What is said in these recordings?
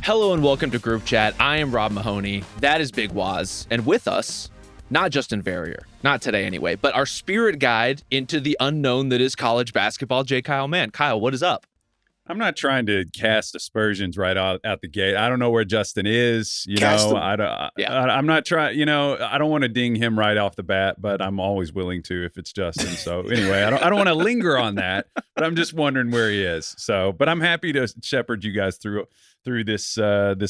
Hello and welcome to Group Chat. I am Rob Mahoney. That is Big Wos. And with us, not Justin Verrier, not today anyway, but our spirit guide into the unknown that is college basketball, J. Kyle Mann. Kyle, what is up? I'm not trying to cast aspersions right out the gate. I don't know where Justin is. I'm not trying. I don't want to ding him right off the bat, but I'm always willing to if it's Justin. So anyway, I don't want to linger on that, but I'm just wondering where he is. So, but I'm happy to shepherd you guys through this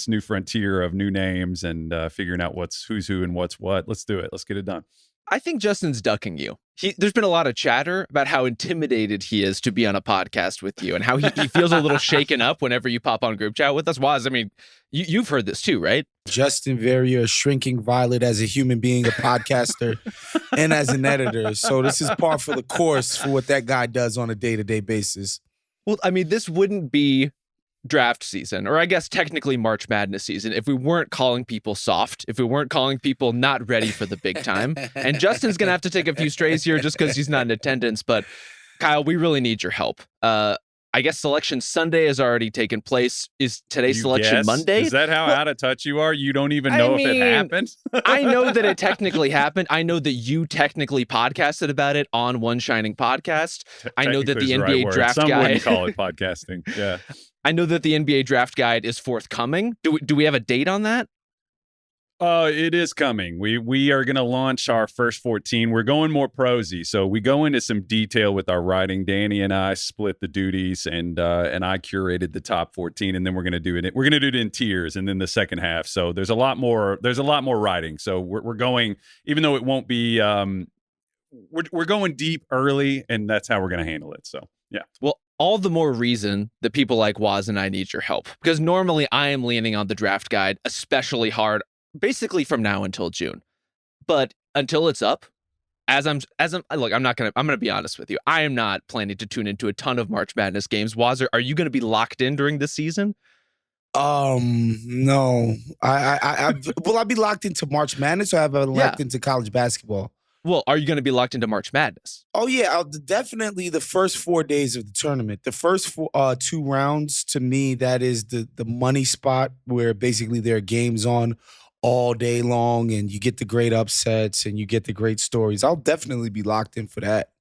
new frontier of new names and figuring out who's who and what's what. Let's do it. Let's get it done. I think Justin's ducking you. There's been a lot of chatter about how intimidated he is to be on a podcast with you and how he feels a little shaken up whenever you pop on Group Chat with us. Woz, I mean, you've heard this too, right? Justin Verrier, shrinking violet as a human being, a podcaster, and as an editor. So this is par for the course for what that guy does on a day-to-day basis. Well, I mean, this wouldn't be draft season, or I guess technically March Madness season, if we weren't calling people soft, if we weren't calling people not ready for the big time. And Justin's going to have to take a few strays here just because he's not in attendance. But Kyle, we really need your help. I guess Selection Sunday has already taken place. Is today Selection Monday? Is that how out of touch you are? You don't even know if it happened? I know that it technically happened. I know that you technically podcasted about it on One Shining Podcast. I know that the NBA draft guide. Some wouldn't call it podcasting. Yeah. I know that the NBA draft guide is forthcoming. Do we have a date on that? It is coming. We are going to launch our first 14. We're going more prosy, so we go into some detail with our writing. Danny and I split the duties, and I curated the top 14, and then we're going to do it. We're going to do it in tiers, and then the second half. So there's a lot more. There's a lot more writing. So we're going, even though it won't be. We're going deep early, and that's how we're going to handle it. So yeah. Well, all the more reason that people like Woz and I need your help, because normally I am leaning on the draft guide especially hard, basically from now until June. But until it's up, I'm gonna be honest with you. I am not planning to tune into a ton of March Madness games. Woz, are you going to be locked in during this season? No. Will I be locked into March Madness, or have I locked into college basketball? Well, are you going to be locked into March Madness? Oh, yeah. Definitely the first 4 days of the tournament. The first two rounds, to me, that is the money spot where basically there are games on all day long and you get the great upsets and you get the great stories. I'll definitely be locked in for that.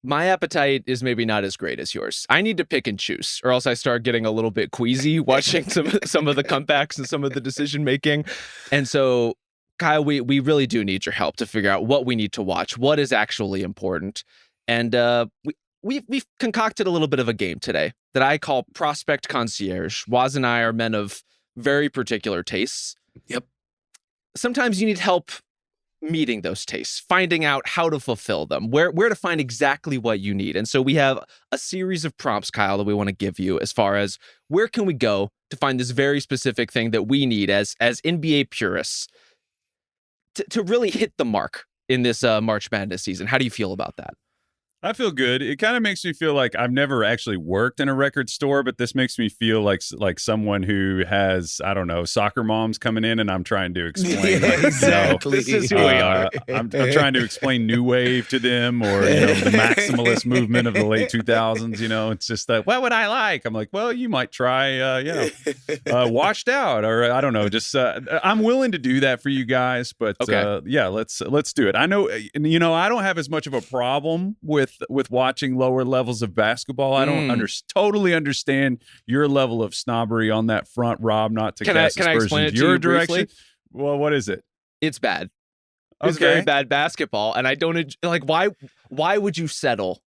My appetite is maybe not as great as yours. I need to pick and choose, or else I start getting a little bit queasy watching some of the comebacks and some of the decision making. And so, Kyle, we really do need your help to figure out what we need to watch, what is actually important. And we've concocted a little bit of a game today that I call Prospect Concierge. Woz and I are men of very particular tastes. Yep. Sometimes you need help meeting those tastes, finding out how to fulfill them, where to find exactly what you need. And so we have a series of prompts, Kyle, that we want to give you as far as where can we go to find this very specific thing that we need as NBA purists to really hit the mark in this March Madness season. How do you feel about that? I feel good. It kind of makes me feel like I've never actually worked in a record store, but this makes me feel like someone who has, I don't know, soccer moms coming in, and I'm trying to explain. Exactly. This is who we are. I'm trying to explain new wave to them, or the maximalist movement of the late 2000s. It's just that, what would I like? I'm like, well, you might try, Washed Out, or I don't know. Just I'm willing to do that for you guys, but okay. Let's do it. I know, I don't have as much of a problem with watching lower levels of basketball. I don't totally understand your level of snobbery on that front, Rob, not to cast Can I explain it to your you direction. briefly? Well, what is it? It's bad. It's very bad basketball. And I don't like, why would you settle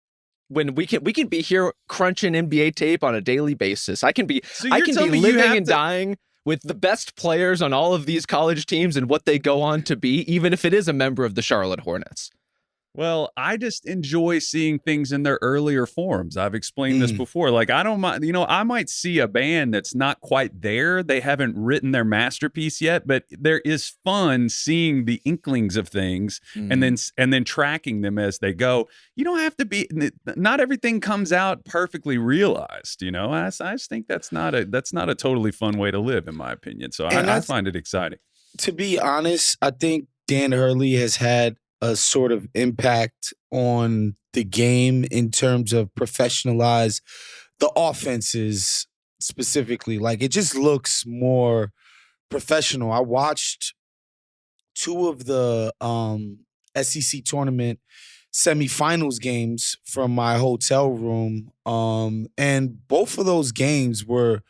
when we can be here crunching NBA tape on a daily basis? I can be living and dying with the best players on all of these college teams and what they go on to be, even if it is a member of the Charlotte Hornets. Well, I just enjoy seeing things in their earlier forms. I've explained this before. Like, I don't mind, I might see a band that's not quite there. They haven't written their masterpiece yet, but there is fun seeing the inklings of things and then tracking them as they go. You don't have to be, not everything comes out perfectly realized, I just think that's not a totally fun way to live, in my opinion. So I find it exciting. To be honest, I think Dan Hurley has had a sort of impact on the game in terms of professionalize the offenses specifically. Like, it just looks more professional. I watched two of the SEC tournament semifinals games from my hotel room, and both of those games were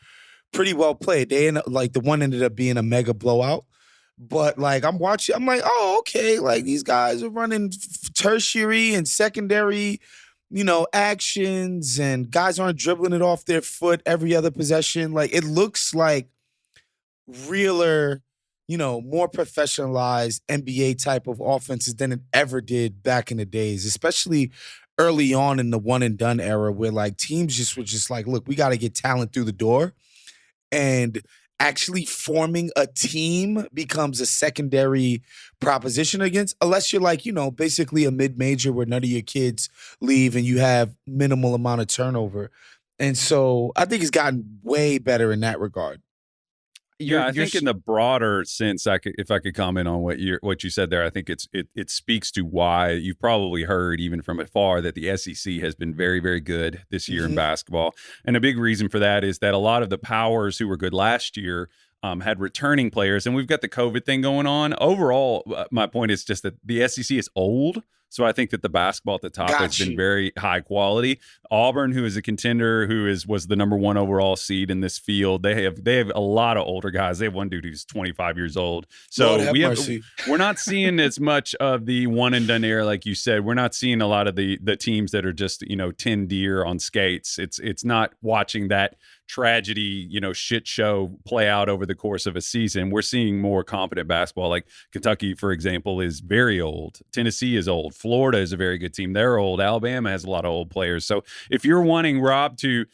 pretty well played. Like, the one ended up being a mega blowout. But like, I'm watching, I'm like, oh, okay. Like, these guys are running tertiary and secondary, actions, and guys aren't dribbling it off their foot every other possession. Like, it looks like realer, more professionalized NBA type of offenses than it ever did back in the days, especially early on in the one and done era, where like teams just were just like, look, we got to get talent through the door. And actually forming a team becomes a secondary proposition unless you're like, basically a mid-major where none of your kids leave and you have minimal amount of turnover. And so I think it's gotten way better in that regard. I think in the broader sense, if I could comment on what you said there, I think it speaks to why you've probably heard even from afar that the SEC has been very, very good this year in basketball. And a big reason for that is that a lot of the powers who were good last year had returning players, and we've got the COVID thing going on. Overall, my point is just that the SEC is old. So I think that the basketball at the top has been very high quality. Auburn, who is a contender, was the number 1 overall seed in this field, they have a lot of older guys. They have one dude who's 25 years old. So we're not seeing as much of the one and done era, like you said. We're not seeing a lot of the teams that are just 10 deer on skates. It's not watching that tragedy, shit show play out over the course of a season. We're seeing more competent basketball. Like Kentucky, for example, is very old. Tennessee is old. Florida is a very good team. They're old. Alabama has a lot of old players. So if you're wanting, Rob, to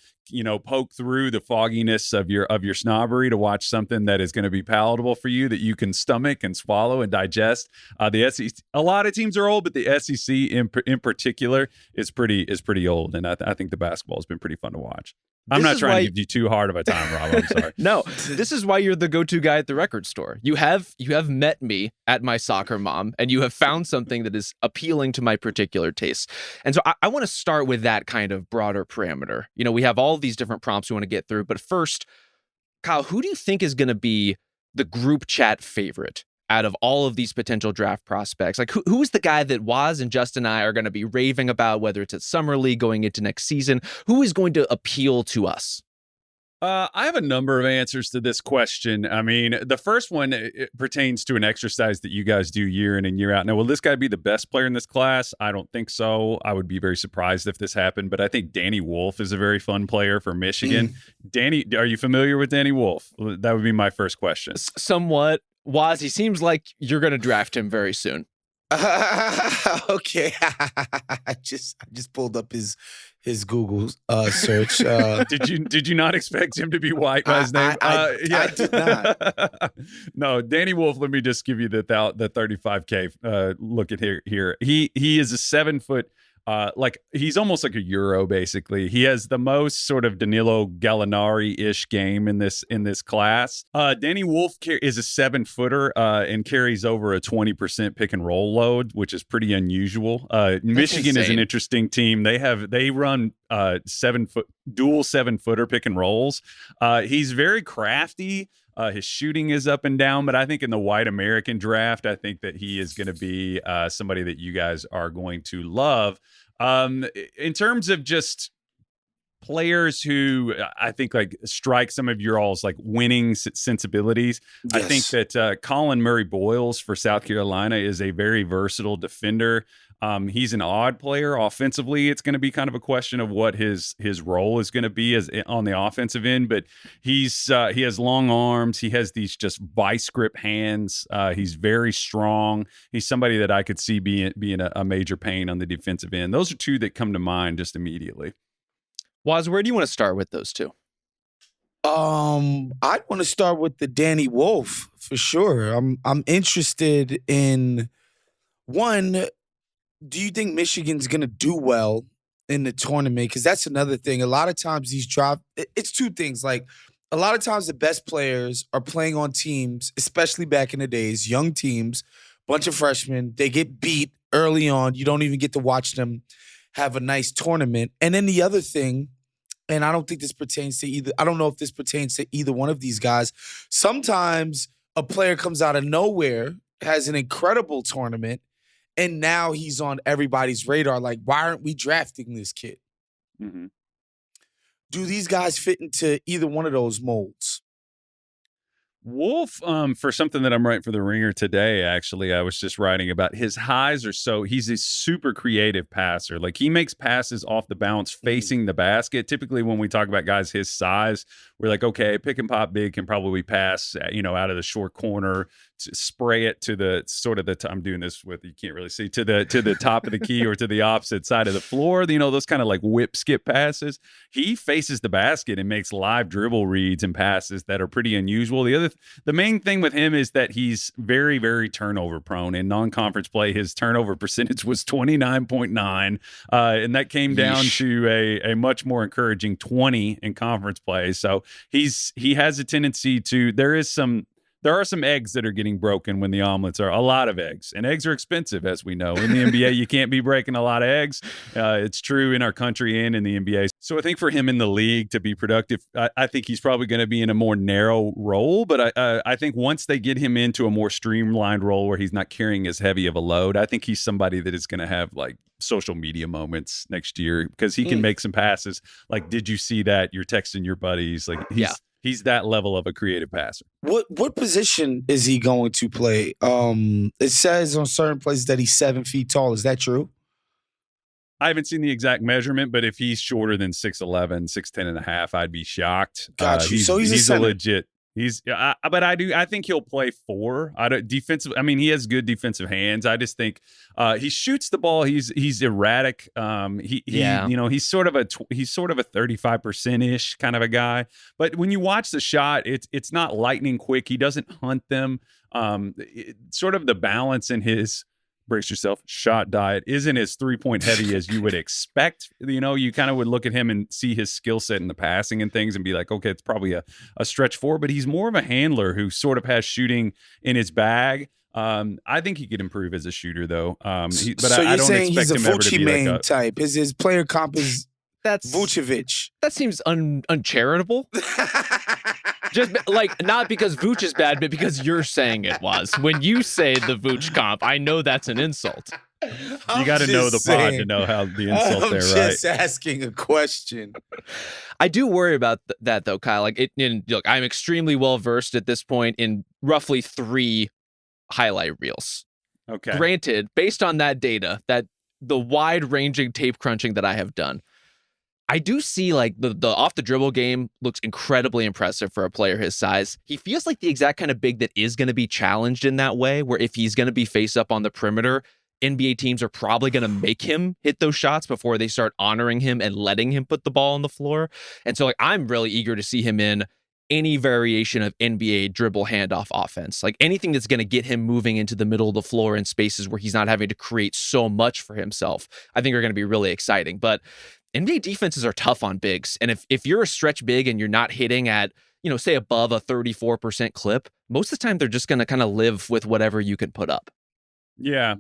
poke through the fogginess of your snobbery to watch something that is going to be palatable for you, that you can stomach and swallow and digest, the SEC, a lot of teams are old, but the SEC in particular is pretty old, and I think the basketball has been pretty fun to watch. I'm not trying to give you too hard of a time, Rob. I'm sorry. No, this is why you're the go-to guy at the record store. You have met me at my soccer mom, and you have found something that is appealing to my particular tastes. And so I want to start with that kind of broader parameter. We have all these different prompts we want to get through. But first, Kyle, who do you think is going to be the group chat favorite out of all of these potential draft prospects? Like, who is the guy that Wos and Justin and I are going to be raving about, whether it's at Summer League going into next season? Who is going to appeal to us? I have a number of answers to this question. I mean, the first one pertains to an exercise that you guys do year in and year out. Now, will this guy be the best player in this class? I don't think so. I would be very surprised if this happened, but I think Danny Wolf is a very fun player for Michigan. Danny, are you familiar with Danny Wolf? That would be my first question. Somewhat. Wos, he seems like you're going to draft him very soon. Okay. I just pulled up his Google search. Did you not expect him to be white by his name? I did not. No, Danny Wolf. Let me just give you the 35K look at here. He is a 7 foot. He's almost like a Euro, basically. He has the most sort of Danilo Gallinari-ish game in this class. Danny Wolf is a 7-footer and carries over a 20% pick and roll load, which is pretty unusual. Michigan is an interesting team. They run dual 7-footer pick and rolls. He's very crafty. His shooting is up and down, but I think in the white American draft, I think that he is going to be somebody that you guys are going to love. In terms of just players who I think like strike some of your all's like winning sensibilities, yes. I think that Colin Murray Boyles for South Carolina is a very versatile defender. He's an odd player offensively. It's going to be kind of a question of what his role is going to be as on the offensive end, but he has long arms. He has these just vice grip hands. He's very strong. He's somebody that I could see being a major pain on the defensive end. Those are two that come to mind just immediately. Wos, where do you want to start with those two? I'd want to start with the Danny Wolf for sure. I'm interested in one. Do you think Michigan's going to do well in the tournament? Because that's another thing. A lot of times it's two things. Like, a lot of times the best players are playing on teams, especially back in the days, young teams, bunch of freshmen. They get beat early on. You don't even get to watch them have a nice tournament. And then the other thing and I don't think this pertains to either. I don't know if this pertains to either one of these guys. Sometimes a player comes out of nowhere, has an incredible tournament, and now he's on everybody's radar. Like, why aren't we drafting this kid? Mm-hmm. Do these guys fit into either one of those molds? Wolf, for something that I'm writing for the Ringer today, actually, I was just writing about his highs are so he's a super creative passer. Like, he makes passes off the bounce facing the basket. Typically, when we talk about guys his size, we're like, okay, pick and pop big can probably pass, out of the short corner, to spray it to the sort of I'm doing this with, you can't really see, to the top of the key or to the opposite side of the floor. Those kind of like whip skip passes. He faces the basket and makes live dribble reads and passes that are pretty unusual. The main thing with him is that he's very, very turnover prone. In non-conference play, his turnover percentage was 29.9, and that came down to a much more encouraging 20 in conference play. So he has a tendency to. There are some eggs that are getting broken when the omelets are a lot of eggs, and eggs are expensive, as we know. In the NBA, you can't be breaking a lot of eggs. It's true in our country and in the NBA. So I think for him in the league to be productive, I think he's probably going to be in a more narrow role. But I think once they get him into a more streamlined role where he's not carrying as heavy of a load, I think he's somebody that is going to have like social media moments next year, because he can make some passes. Like, did you see that? You're texting your buddies. Like, he's that level of a creative passer. What position is he going to play? It says on certain places that he's 7 feet tall. Is that true? I haven't seen the exact measurement, but if he's shorter than 6'11", 6'10 and a half, I'd be shocked. Got you. So he's a legit. But I think he'll play 4. Defensive. I mean, he has good defensive hands. I just think he shoots the ball. He's erratic. He's sort of a 35% ish kind of a guy. But when you watch the shot, it's not lightning quick. He doesn't hunt them. Sort of the balance in his, brace yourself, shot diet isn't as 3-point heavy as you would expect. You kind of would look at him and see his skill set in the passing and things and be like, okay, it's probably a stretch 4, but he's more of a handler who sort of has shooting in his bag. I think he could improve as a shooter, though. I don't saying he's a Vucci type. His player comp is Vucevic. That seems uncharitable. Just like, not because Vooch is bad, but because you're saying it was. When you say the Vooch comp, I know that's an insult. You got to know the pod to know how the insult there, right? I'm just asking a question. I do worry about that, though, Kyle. Like, look, I'm extremely well versed at this point in roughly 3 highlight reels. Okay. Granted, based on that data, that the wide-ranging tape crunching that I have done, I do see like the off the dribble game looks incredibly impressive for a player his size. He feels like the exact kind of big that is going to be challenged in that way, where if he's going to be face up on the perimeter, NBA teams are probably going to make him hit those shots before they start honoring him and letting him put the ball on the floor. And so like, I'm really eager to see him in any variation of NBA dribble handoff offense, like anything that's going to get him moving into the middle of the floor in spaces where he's not having to create so much for himself, I think are going to be really exciting. But NBA defenses are tough on bigs. And if you're a stretch big and you're not hitting at, say above a 34% clip, most of the time they're just going to kind of live with whatever you can put up. Yeah,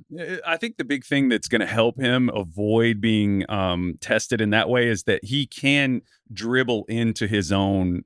I think the big thing that's going to help him avoid being tested in that way is that he can dribble into his own,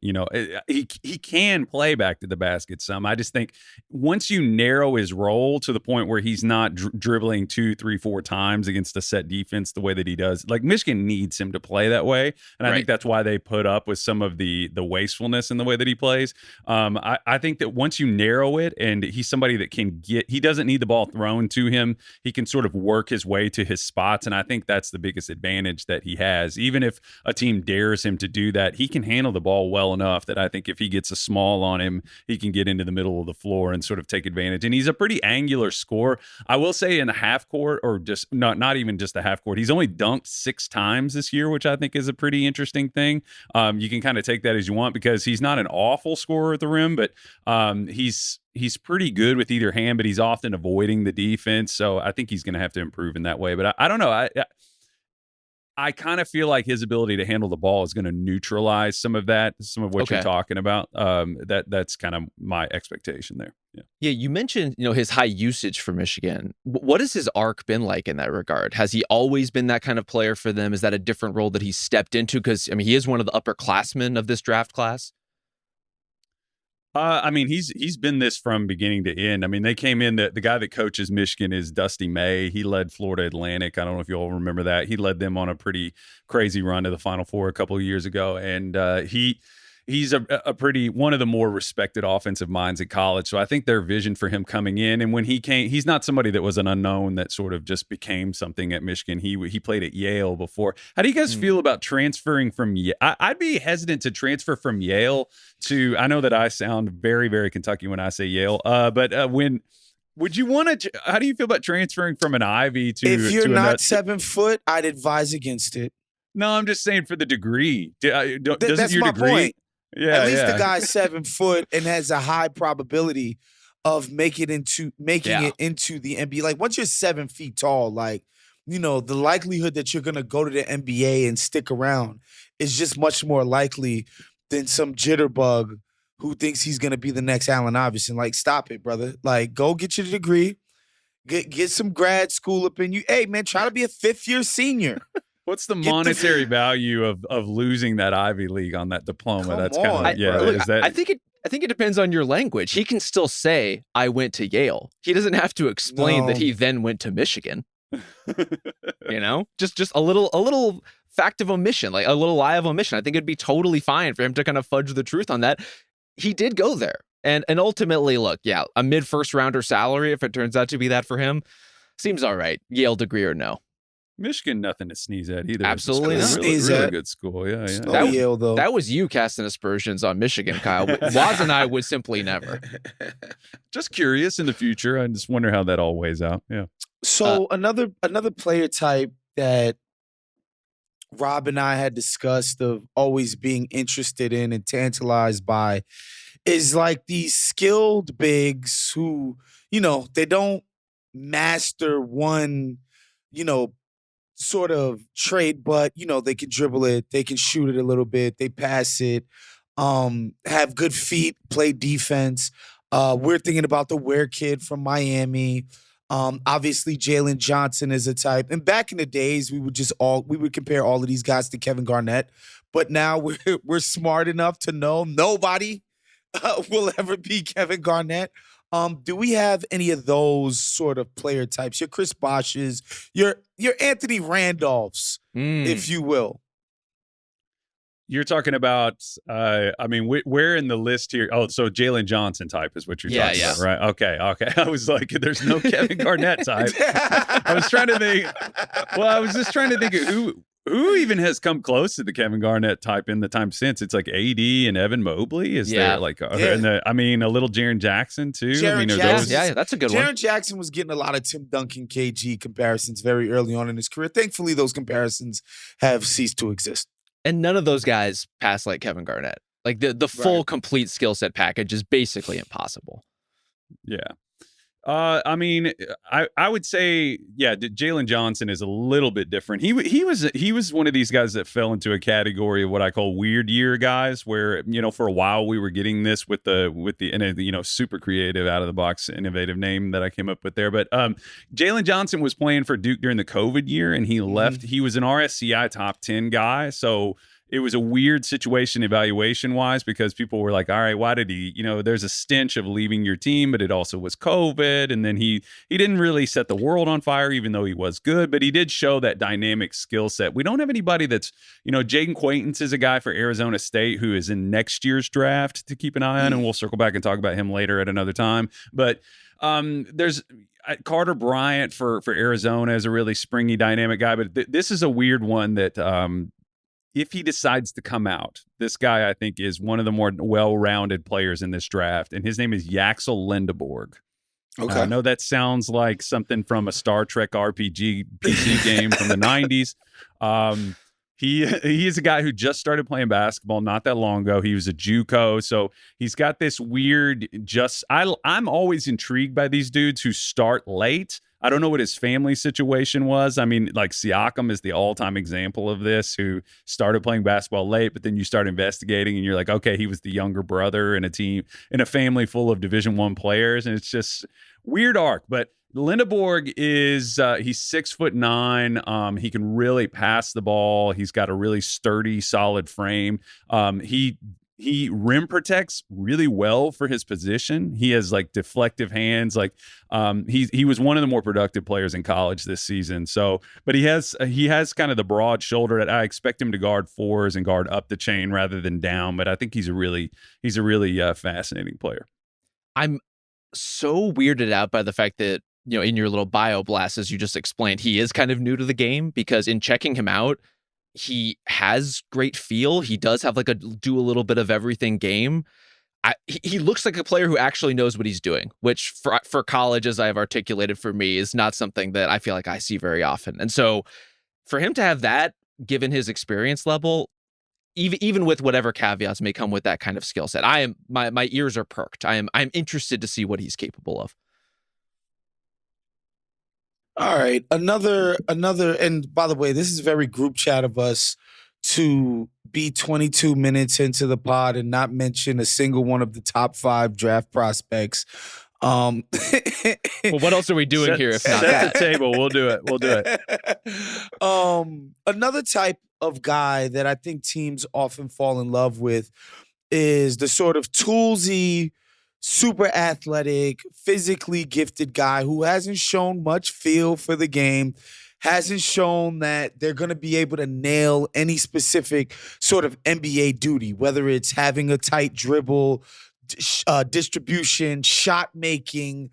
he can play back to the basket some. I just think once you narrow his role to the point where he's not dribbling 2, 3, 4 times against a set defense the way that he does, like Michigan needs him to play that way. And I think that's why they put up with some of the wastefulness in the way that he plays. I think that once you narrow it and he's somebody that he doesn't need the ball thrown to him. He can sort of work his way to his spots. And I think that's the biggest advantage that he has. Even if a team dares him to do that, he can handle the ball well enough that I think if he gets a small on him, he can get into the middle of the floor and sort of take advantage. And he's a pretty angular scorer. I will say in the half court, or just not even just the half court, he's only dunked 6 times this year, which I think is a pretty interesting thing. You can kind of take that as you want because he's not an awful scorer at the rim, but he's pretty good with either hand, but he's often avoiding the defense. So I think he's going to have to improve in that way. But I don't know. I kind of feel like his ability to handle the ball is going to neutralize some of what you're talking about. That's kind of my expectation there. Yeah, you mentioned, his high usage for Michigan. What has his arc been like in that regard? Has he always been that kind of player for them? Is that a different role that he's stepped into? Because, he is one of the upperclassmen of this draft class. He's been this from beginning to end. They came in, the guy that coaches Michigan is Dusty May. He led Florida Atlantic. I don't know if you all remember that. He led them on a pretty crazy run to the Final Four a couple of years ago. And he's a pretty one of the more respected offensive minds at college. So I think their vision for him coming in, and when he came, he's not somebody that was an unknown that sort of just became something at Michigan. He played at Yale before. How do you guys feel about transferring from Yale? I'd be hesitant to transfer from Yale to, I know that I sound very, very Kentucky when I say Yale, but when would you want to, how do you feel about transferring from an Ivy to, if you're not 7 foot, I'd advise against it. No, I'm just saying for the degree. Doesn't that's your my degree? Point. Yeah, at least the guy's 7 foot and has a high probability of making it into the NBA. Like once you're 7 feet tall, the likelihood that you're gonna go to the NBA and stick around is just much more likely than some jitterbug who thinks he's gonna be the next Allen Iverson. Like, stop it, brother. Like, go get your degree, get some grad school up in you. Hey, man, try to be a 5th-year senior. What's the monetary value of losing that Ivy League on that diploma? That's kind of I think it depends on your language. He can still say, I went to Yale. He doesn't have to explain that he then went to Michigan. Just a little fact of omission, like a little lie of omission. I think it'd be totally fine for him to kind of fudge the truth on that. He did go there. And ultimately, look, a mid-first rounder salary, if it turns out to be that for him, seems all right. Yale degree or no. Michigan, nothing to sneeze at either. Absolutely not. Really good school. Yeah. That was you casting aspersions on Michigan, Kyle. Wos and I would simply never. Just curious in the future. I just wonder how that all weighs out. Yeah. So another player type that Rob and I had discussed of always being interested in and tantalized by is like these skilled bigs who, they don't master one, sort of trade, but they can dribble it, they can shoot it a little bit, they pass it, have good feet, play defense. We're thinking about the Ware kid from Miami. Obviously Jalen Johnson is a type. And back in the days, we would compare all of these guys to Kevin Garnett. But now we're smart enough to know nobody will ever be Kevin Garnett. Do we have any of those sort of player types? Your Chris Bosh's, your Anthony Randolph's, if you will. You're talking about, where in the list here? Oh, so Jalen Johnson type is what you're talking about, right? Okay. I was like, there's no Kevin Garnett type. I was just trying to think of who even has come close to the Kevin Garnett type in the time since. It's like AD and Evan Mobley. Is there like, a little Jaren Jackson too? Jackson, that's a good one. Jaren Jackson was getting a lot of Tim Duncan, KG comparisons very early on in his career. Thankfully, those comparisons have ceased to exist. And none of those guys pass like Kevin Garnett. Like the full complete skill set package is basically impossible. Yeah. I would say, Jalen Johnson is a little bit different. He was one of these guys that fell into a category of what I call weird year guys, where for a while we were getting this with the super creative, out of the box, innovative name that I came up with there. But Jalen Johnson was playing for Duke during the COVID year, and he left. He was an RSCI top 10 guy, so it was a weird situation evaluation wise, because people were like, all right, why did he, there's a stench of leaving your team, but it also was COVID. And then he didn't really set the world on fire, even though he was good, but he did show that dynamic skill set. We don't have anybody that's, Jaden Quaintance is a guy for Arizona State who is in next year's draft to keep an eye on. And we'll circle back and talk about him later at another time. But there's Carter Bryant for Arizona is a really springy, dynamic guy. But this is a weird one that, if he decides to come out, this guy, I think, is one of the more well-rounded players in this draft, and his name is Yaxel Lindeborg. Okay. I know that sounds like something from a Star Trek RPG PC game from the 90s. He is a guy who just started playing basketball not that long ago. He was a JUCO, so he's got this weird I'm always intrigued by these dudes who start late. I don't know what his family situation was. I mean, like Siakam is the all-time example of this, who started playing basketball late, but then you start investigating and you're like, okay, he was the younger brother in a family full of Division I players, and it's just weird arc. But Lindeborg is he's 6'9". He can really pass the ball. He's got a really sturdy, solid frame. He rim protects really well for his position. He has like deflective hands. Like he was one of the more productive players in college this season. So, but he has kind of the broad shoulder that I expect him to guard fours and guard up the chain rather than down. But I think he's a really fascinating player. I'm so weirded out by the fact that, you know, in your little bio blast, as you just explained, he is kind of new to the game, because in checking him out, he has great feel. He does have like a do a little bit of everything game. He looks like a player who actually knows what he's doing, which for college, as I have articulated, for me, is not something that I feel like I see very often. And so for him to have that, given his experience level, even with whatever caveats may come with that kind of skill set, my ears are perked. I'm interested to see what he's capable of. All right, another, and by the way, this is very group chat of us to be 22 minutes into the pod and not mention a single one of the top 5 draft prospects. Well, what else are we doing here if not set the table? We'll do it. Another type of guy that I think teams often fall in love with is the sort of toolsy, super athletic, physically gifted guy who hasn't shown much feel for the game, hasn't shown that they're going to be able to nail any specific sort of NBA duty, whether it's having a tight dribble, distribution, shot making,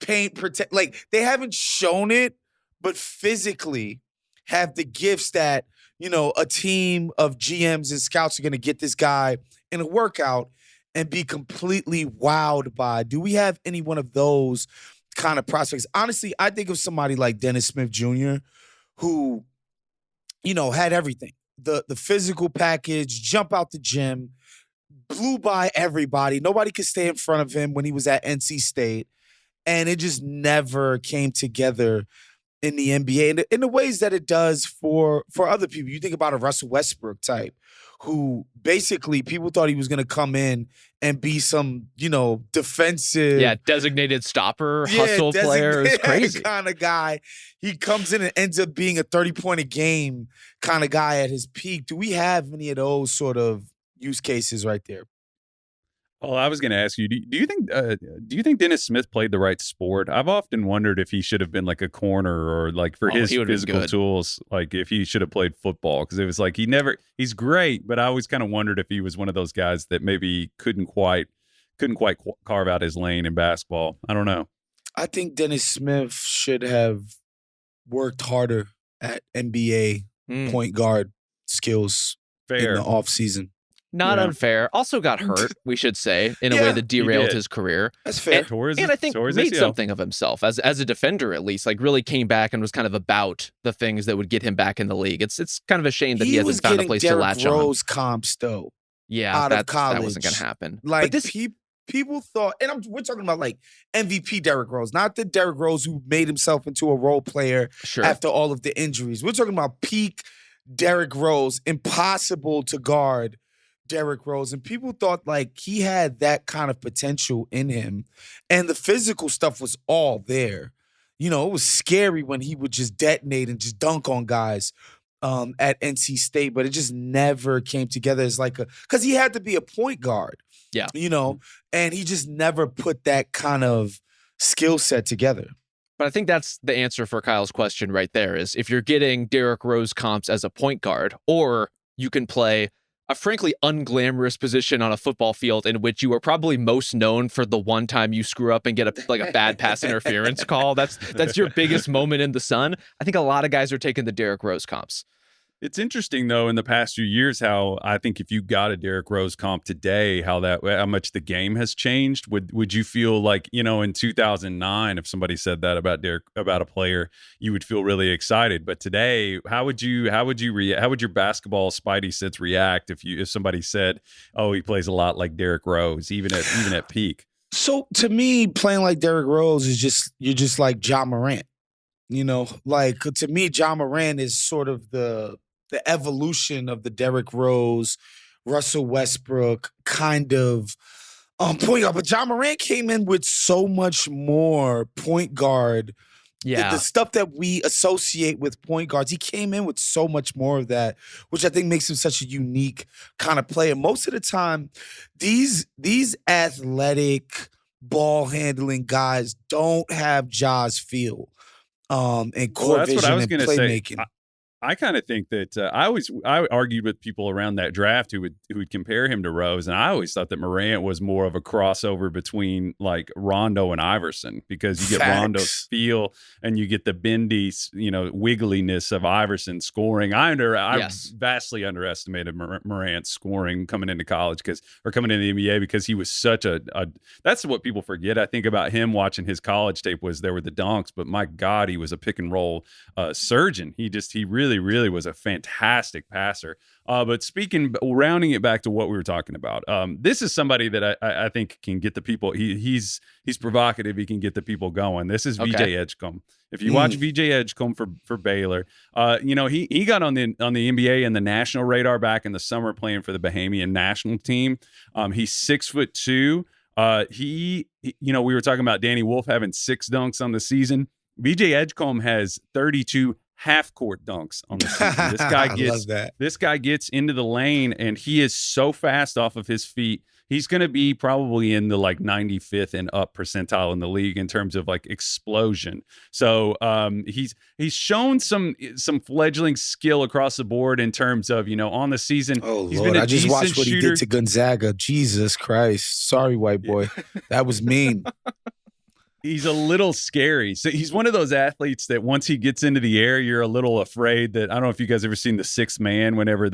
paint protect. Like, they haven't shown it, but physically have the gifts that, a team of GMs and scouts are going to get this guy in a workout and be completely wowed by. Do we have any one of those kind of prospects? Honestly, I think of somebody like Dennis Smith Jr., who, had everything. The physical package, jump out the gym, blew by everybody. Nobody could stay in front of him when he was at NC State. And it just never came together in the NBA in the ways that it does for other people. You think about a Russell Westbrook type, who basically people thought he was going to come in and be some, defensive. Yeah, designated stopper, hustle player. It's crazy. Kind of guy. He comes in and ends up being a 30-point a game kind of guy at his peak. Do we have any of those sort of use cases right there? Well, I was going to ask you, do you think Dennis Smith played the right sport? I've often wondered if he should have been like a corner, or like for his physical tools, like if he should have played football, because it was like he's great, but I always kind of wondered if he was one of those guys that maybe couldn't quite carve out his lane in basketball. I don't know. I think Dennis Smith should have worked harder at NBA point guard skills in the offseason. Not unfair. Also got hurt, we should say, in a way that derailed his career. That's fair. And I think made something of himself as a defender, at least. Like, really came back and was kind of about the things that would get him back in the league. It's kind of a shame that he hasn't found a place to latch on. Rose comps, though. Yeah, out of college. That wasn't going to happen. Like, but people thought, and we're talking about like MVP Derrick Rose, not the Derrick Rose who made himself into a role player after all of the injuries. We're talking about peak Derrick Rose, impossible to guard Derrick Rose, and people thought like he had that kind of potential in him, and the physical stuff was all there. It was scary when he would just detonate and just dunk on guys at NC State, but it just never came together as like because he had to be a point guard. Yeah. And he just never put that kind of skill set together. But I think that's the answer for Kyle's question right there, is if you're getting Derrick Rose comps as a point guard, or you can play a frankly unglamorous position on a football field in which you are probably most known for the one time you screw up and get a bad pass interference call. That's your biggest moment in the sun. I think a lot of guys are taking the Derrick Rose comps. It's interesting, though, in the past few years, how I think if you got a Derrick Rose comp today, how much the game has changed. Would you feel like, in 2009, if somebody said that about a player, you would feel really excited? But today, how would your basketball spidey sense react if somebody said, "Oh, he plays a lot like Derrick Rose," even at peak? So to me, playing like Derrick Rose is you're just like Ja Morant. You know, like to me, Ja Morant is sort of the evolution of the Derrick Rose, Russell Westbrook kind of point guard. But Ja Morant came in with so much more point guard. The stuff that we associate with point guards, he came in with so much more of that, which I think makes him such a unique kind of player. Most of the time, these athletic ball handling guys don't have Ja's feel. And core vision and playmaking. I kind of think that I argued with people around that draft who would compare him to Rose, and I always thought that Morant was more of a crossover between like Rondo and Iverson, because you get Rondo's feel and you get the bendy, wiggliness of Iverson scoring. I vastly underestimated Morant's scoring coming into college coming into the NBA, because he was such a that's what people forget. I think about him watching his college tape was there were the dunks, but my God, he was a pick and roll surgeon. He really was a fantastic passer. But rounding it back to what we were talking about, this is somebody that I think can get the people. He's provocative. He can get the people going. This is VJ Edgecombe. If you watch VJ Edgecombe for Baylor, he got on the NBA and the national radar back in the summer playing for the Bahamian national team. He's 6'2". We were talking about Danny Wolf having 6 dunks on the season. VJ Edgecombe has 32 half-court dunks on the season. This guy gets into the lane, and he is so fast off of his feet. He's going to be probably in the like 95th and up percentile in the league in terms of like explosion. So he's shown some fledgling skill across the board in terms of, on the season. Oh, he's Lord, been I just watched what shooter. He did to Gonzaga. Jesus Christ. Sorry, white boy. That was mean. He's a little scary. So he's one of those athletes that once he gets into the air, you're a little afraid that, I don't know if you guys ever seen The Sixth Man, whenever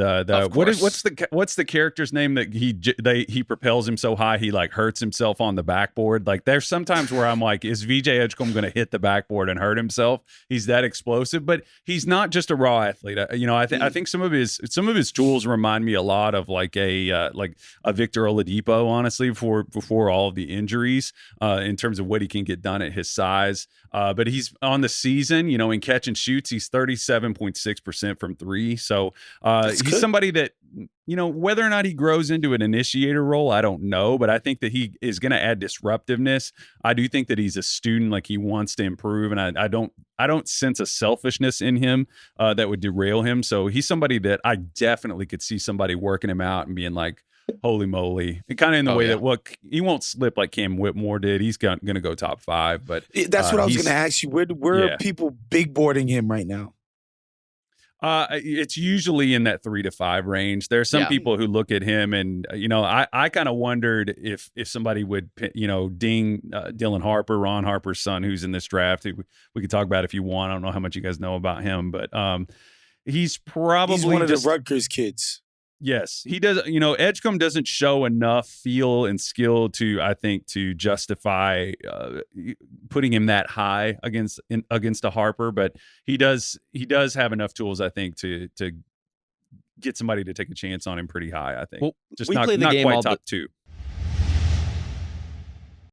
what's the character's name that he propels him so high he like hurts himself on the backboard. Like there's sometimes where I'm like, is VJ Edgecombe going to hit the backboard and hurt himself? He's that explosive, but he's not just a raw athlete. I think some of his tools remind me a lot of like a Victor Oladipo, honestly, before all of the injuries, in terms of what he can get done at his size. But he's on the season, in catch and shoots, he's 37.6% from 3. So he's good. Somebody that, whether or not he grows into an initiator role, I don't know, but I think that he is going to add disruptiveness. I do think that he's a student, like he wants to improve, and I don't sense a selfishness in him that would derail him. So he's somebody that I definitely could see somebody working him out and being like, holy moly. Kind of in the way that, he won't slip like Cam Whitmore did. He's going to go top 5. But that's what I was going to ask you. Where are people big boarding him right now? It's usually in that 3 to 5 range. There are some people who look at him and, I kind of wondered if somebody would, ding Dylan Harper, Ron Harper's son, who's in this draft. We could talk about if you want. I don't know how much you guys know about him, but he's probably one of the Rutgers kids. Yes, he does. Edgecombe doesn't show enough feel and skill to justify putting him that high against a Harper, but he does have enough tools, I think, to get somebody to take a chance on him pretty high. I think. Well, just not quite top 2.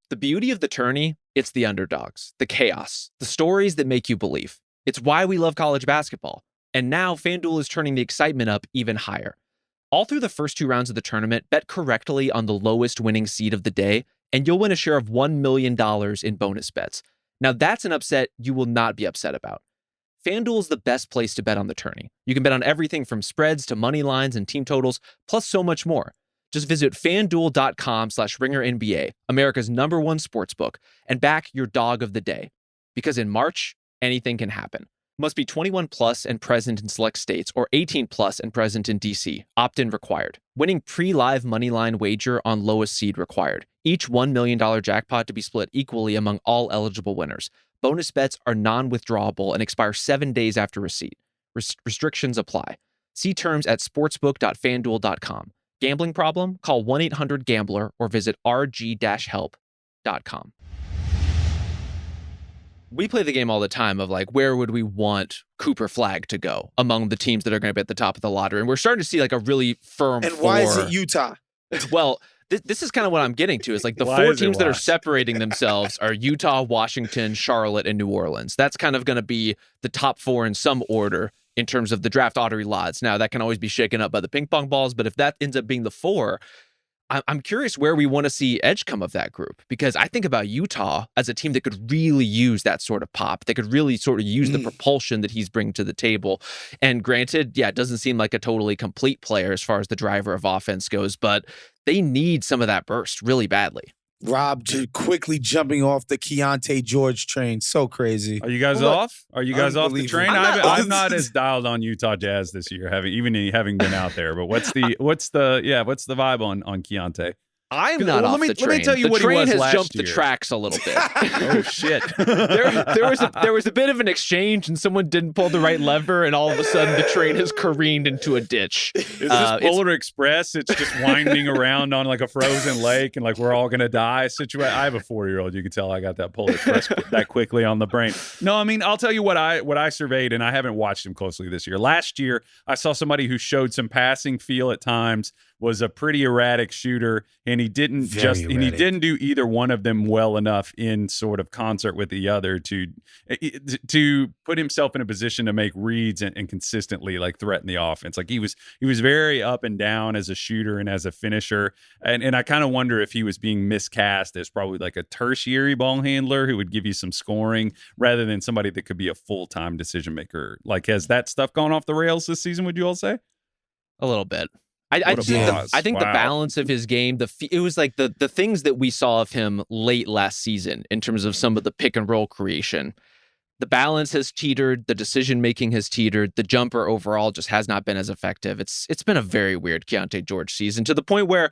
The beauty of the tourney, it's the underdogs, the chaos, the stories that make you believe. It's why we love college basketball. And now FanDuel is turning the excitement up even higher. All through the first 2 rounds of the tournament, bet correctly on the lowest winning seed of the day, and you'll win a share of $1 million in bonus bets. Now that's an upset you will not be upset about. FanDuel is the best place to bet on the tourney. You can bet on everything from spreads to money lines and team totals, plus so much more. Just visit FanDuel.com/RingerNBA, America's #1 sportsbook, and back your dog of the day. Because in March, anything can happen. Must be 21 plus and present in select states, or 18 plus and present in DC. Opt-in required. Winning pre-live moneyline wager on lowest seed required. Each $1 million jackpot to be split equally among all eligible winners. Bonus bets are non-withdrawable and expire 7 days after receipt. Restrictions apply. See terms at sportsbook.fanduel.com. Gambling problem? Call 1-800-GAMBLER or visit rg-help.com. We play the game all the time of like, where would we want Cooper Flagg to go among the teams that are going to be at the top of the lottery? And we're starting to see like a really firm And why is it Utah? Well, this is kind of what I'm getting to. Is like the Why four is it teams that are Wos? separating themselves are Utah, Washington, Charlotte, and New Orleans. That's kind of going to be the top four in some order in terms of the draft lottery odds. Now, that can always be shaken up by the ping pong balls, but if that ends up being the four, I'm curious where we want to see Edgecombe of that group, because I think about Utah as a team that could really use that sort of pop. They could really sort of use the propulsion that he's bringing to the table. And granted, yeah, it doesn't seem like a totally complete player as far as the driver of offense goes, but they need some of that burst really badly. Rob quickly jumping off the Keontae George train. So crazy. Are you guys off? Are you guys off the train? I'm not as dialed on Utah Jazz this year, having been out there. But what's the vibe on Keontae? I'm not off the train. Let me tell you what he was last year. The train has jumped the tracks a little bit. Oh shit! there was a bit of an exchange, and someone didn't pull the right lever, and all of a sudden the train has careened into a ditch. Is this Polar Express? It's just winding around on like a frozen lake, and like we're all gonna die situation. I have a 4-year-old. You can tell I got that Polar Express that quickly on the brain. No, I mean I'll tell you what I surveyed, and I haven't watched him closely this year. Last year, I saw somebody who showed some passing feel at times. Was a pretty erratic shooter, and he didn't do either one of them well enough in sort of concert with the other to put himself in a position to make reads and consistently like threaten the offense. Like he was very up and down as a shooter and as a finisher, and I kind of wonder if he was being miscast as probably like a tertiary ball handler who would give you some scoring rather than somebody that could be a full-time decision maker. Like, has that stuff gone off the rails this season? Would you all say? A little bit. I think the balance of his game, it was like the things that we saw of him late last season in terms of some of the pick and roll creation. The balance has teetered, the decision making has teetered, the jumper overall just has not been as effective. It's been a very weird Keontae George season, to the point where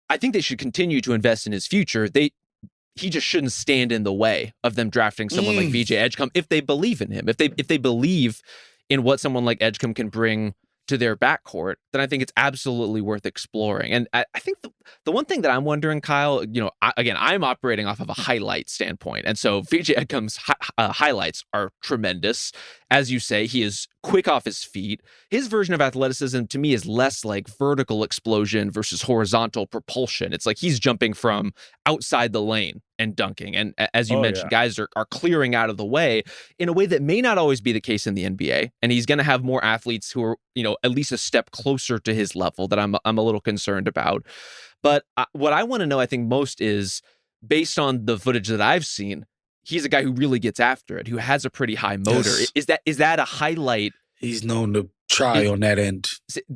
I think they should continue to invest in his future. He just shouldn't stand in the way of them drafting someone like VJ Edgecombe if they believe in him. If they believe in what someone like Edgecombe can bring to their backcourt, then I think it's absolutely worth exploring. And I think the one thing that I'm wondering, Kyle, I'm operating off of a highlight standpoint. And so VJ Edgecombe's highlights are tremendous. As you say, he is quick off his feet. His version of athleticism to me is less like vertical explosion versus horizontal propulsion. It's like he's jumping from outside the lane and dunking. And as you mentioned, guys are clearing out of the way in a way that may not always be the case in the NBA. And he's going to have more athletes who are, at least a step closer to his level that I'm a little concerned about. But what I want to know, I think most is, based on the footage that I've seen, he's a guy who really gets after it, who has a pretty high motor. Yes. Is that a highlight? He's known to try on that end.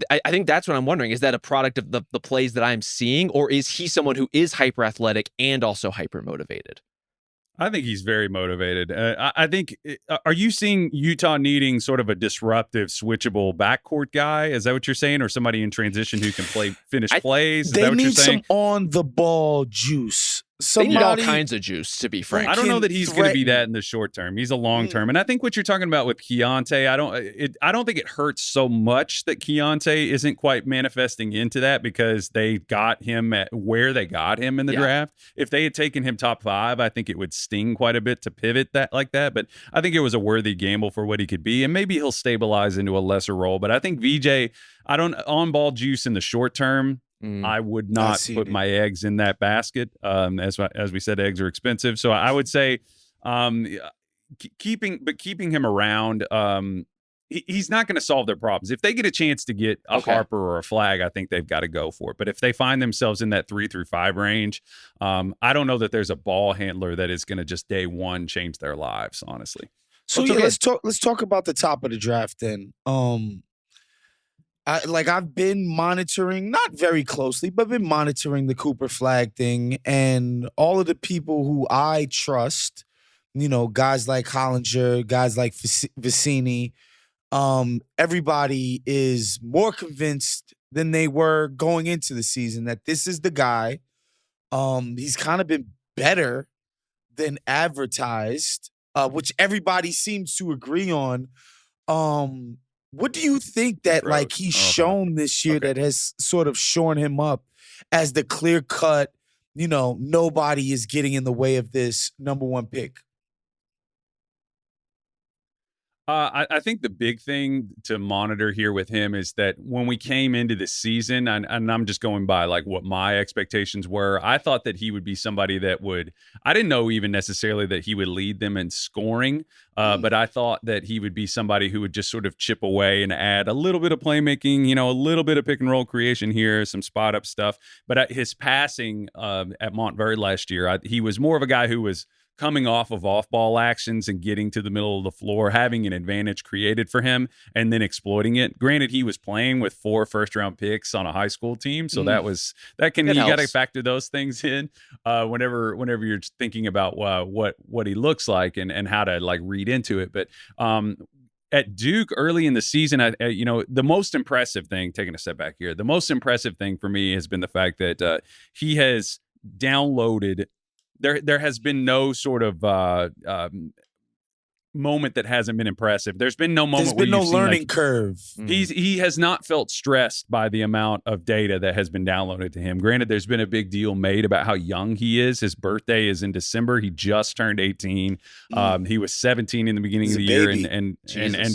I think that's what I'm wondering. Is that a product of the plays that I'm seeing, or is he someone who is hyper athletic and also hyper motivated? I think he's very motivated. I think, are you seeing Utah needing sort of a disruptive, switchable backcourt guy? Is that what you're saying? Or somebody in transition who can finish plays? Is that what you're saying? They need some on-the-ball juice. They need all kinds of juice, to be frank. I don't know that he's going to be that in the short term. He's a long term. And I think what you're talking about with Keontae, I don't think it hurts so much that Keontae isn't quite manifesting into that, because they got him at where they got him in the draft. If they had taken him top 5, I think it would sting quite a bit to pivot that like that. But I think it was a worthy gamble for what he could be. And maybe he'll stabilize into a lesser role. But I think VJ, on-ball juice in the short term, I would not put my eggs in that basket. As we said, eggs are expensive. So I would say keeping him around, he's not going to solve their problems. If they get a chance to get a Harper or a Flagg, I think they've got to go for it. But if they find themselves in that 3 through 5 range, I don't know that there's a ball handler that is going to just day one change their lives, honestly. So let's talk about the top of the draft then. I've been monitoring, not very closely, but been monitoring the Cooper Flagg thing, and all of the people who I trust, guys like Hollinger, guys like Vicini, everybody is more convinced than they were going into the season that this is the guy. He's kind of been better than advertised, which everybody seems to agree on. What do you think that he's shown this year that has sort of shorn him up as the clear cut, nobody is getting in the way of this number 1 pick? I think the big thing to monitor here with him is that when we came into this season, and I'm just going by like what my expectations were, I thought that he would be somebody that would, I didn't know even necessarily that he would lead them in scoring, but I thought that he would be somebody who would just sort of chip away and add a little bit of playmaking, a little bit of pick and roll creation here, some spot up stuff. But his passing at Montverde last year, he was more of a guy who was coming off of off-ball actions and getting to the middle of the floor, having an advantage created for him, and then exploiting it. Granted, he was playing with 4 first-round picks on a high school team, so you got to factor those things in whenever you're thinking about what he looks like and how to like read into it. But at Duke early in the season, the most impressive thing, taking a step back here, the most impressive thing for me has been the fact that he has downloaded. There has been no sort of moment that hasn't been impressive. There's been no moment. There's been no learning like, curve. He has not felt stressed by the amount of data that has been downloaded to him. Granted, there's been a big deal made about how young he is. His birthday is in December. He just turned 18. He was 17 in the beginning of the year, and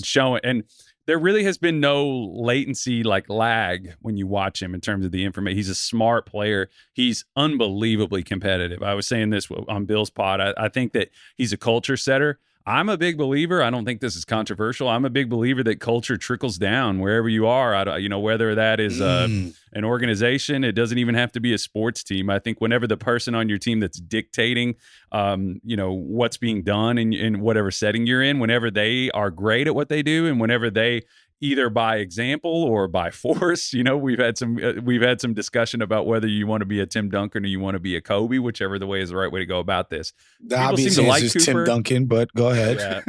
showing and. There really has been no latency, like lag, when you watch him in terms of the information. He's a smart player. He's unbelievably competitive. I was saying this on Bill's pod. I think that he's a culture setter. I'm a big believer. I don't think this is controversial. I'm a big believer that culture trickles down wherever you are. Whether that is an organization, it doesn't even have to be a sports team. I think whenever the person on your team that's dictating, what's being done in whatever setting you're in, whenever they are great at what they do, and whenever they either by example or by force, we've had some discussion about whether you want to be a Tim Duncan or you want to be a Kobe, whichever the way is the right way to go about this. The obvious answer is Tim Duncan, but go ahead.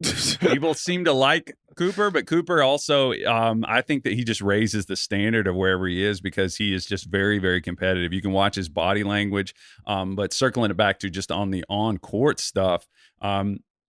Yeah. People seem to like Cooper, but Cooper also, I think that he just raises the standard of wherever he is because he is just very, very competitive. You can watch his body language, but circling it back to just on the on-court stuff,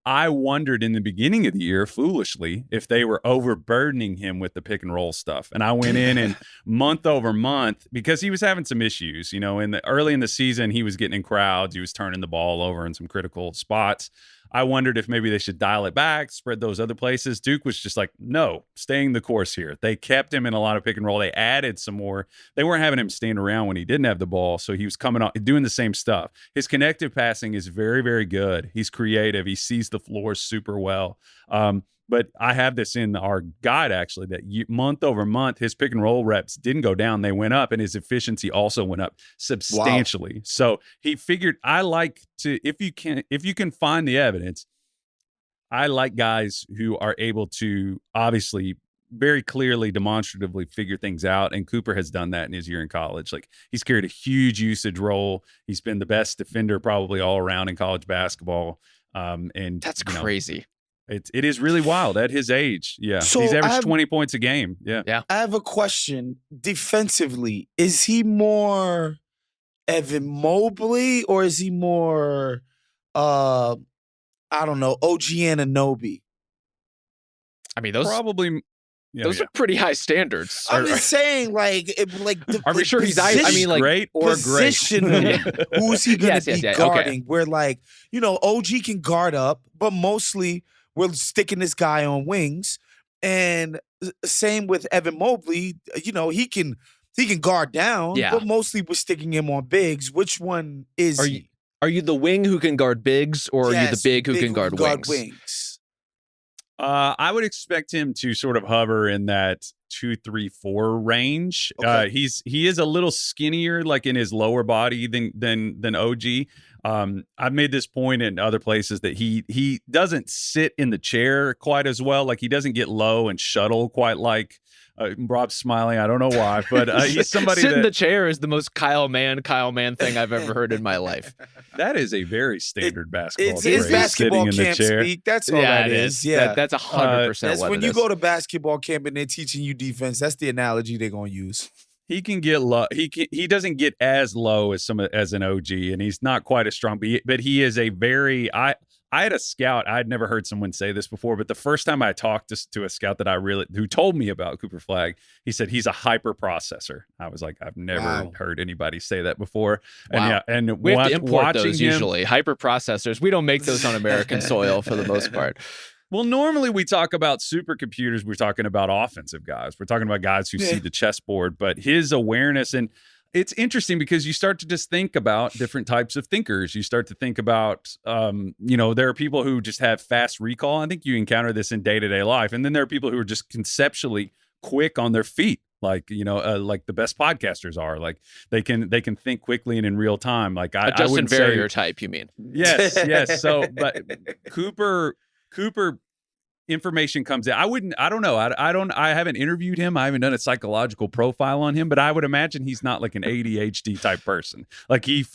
I wondered in the beginning of the year, foolishly, if they were overburdening him with the pick and roll stuff. And I went in and month over month, because he was having some issues, early in the season, he was getting in crowds. He was turning the ball over in some critical spots. I wondered if maybe they should dial it back, spread those other places. Duke was just like, no, staying the course here. They kept him in a lot of pick and roll. They added some more. They weren't having him stand around when he didn't have the ball, so he was coming on, doing the same stuff. His connective passing is very, very good. He's creative. He sees the floor super well. But I have this in our guide, actually, that month over month, his pick and roll reps didn't go down. They went up, and his efficiency also went up substantially. Wow. So he figured, I like to, if you can find the evidence, I like guys who are able to obviously very clearly, demonstratively figure things out. And Cooper has done that in his year in college. Like, he's carried a huge usage role. He's been the best defender probably all around in college basketball. And that's crazy. It is really wild at his age. Yeah. So he's averaged 20 points a game. Yeah. I have a question. Defensively, is he more Evan Mobley or is he more, I don't know, OG Anunoby? I mean, those probably. Yeah, those are pretty high standards. I'm just saying, are we sure he's? I mean, like, great or great? Who's he going to be guarding? Okay. Where OG can guard up, but mostly we're sticking this guy on wings. And same with Evan Mobley. He can guard down, but mostly we're sticking him on bigs. Which one is he? Are you the wing who can guard bigs, or are you the big who can guard wings? I would expect him to sort of hover in that 2, 3, 4 range. Okay. He is a little skinnier, like in his lower body than OG. I've made this point in other places that he doesn't sit in the chair quite as well. Like, he doesn't get low and shuttle quite like. Rob's smiling. I don't know why, but he's somebody sit in the chair is the most Kyle Mann thing I've ever heard in my life. That is a very standard basketball. It's basketball camp speak. That's all that is. Yeah, that's 100%. That's when you go to basketball camp and they're teaching you defense. That's the analogy they're gonna use. He can get low. He doesn't get as low as an OG, and he's not quite as strong. But he is a very. I had a scout. I'd never heard someone say this before, but the first time I talked to a scout who told me about Cooper Flagg, he said he's a hyper processor. I was like, I've never heard anybody say that before. Wow. And we have to import those usually. Hyper processors. We don't make those on American soil for the most part. Well, normally we talk about supercomputers. We're talking about offensive guys. We're talking about guys who see the chessboard, but his awareness, and it's interesting because you start to just think about different types of thinkers. You start to think about, there are people who just have fast recall. I think you encounter this in day-to-day life. And then there are people who are just conceptually quick on their feet. Like the best podcasters are. Like they can think quickly and in real time. Like a Justin Verrier type, you mean? Yes. So, but Cooper information comes in. I don't know. I haven't interviewed him. I haven't done a psychological profile on him, but I would imagine he's not like an ADHD type person. Like he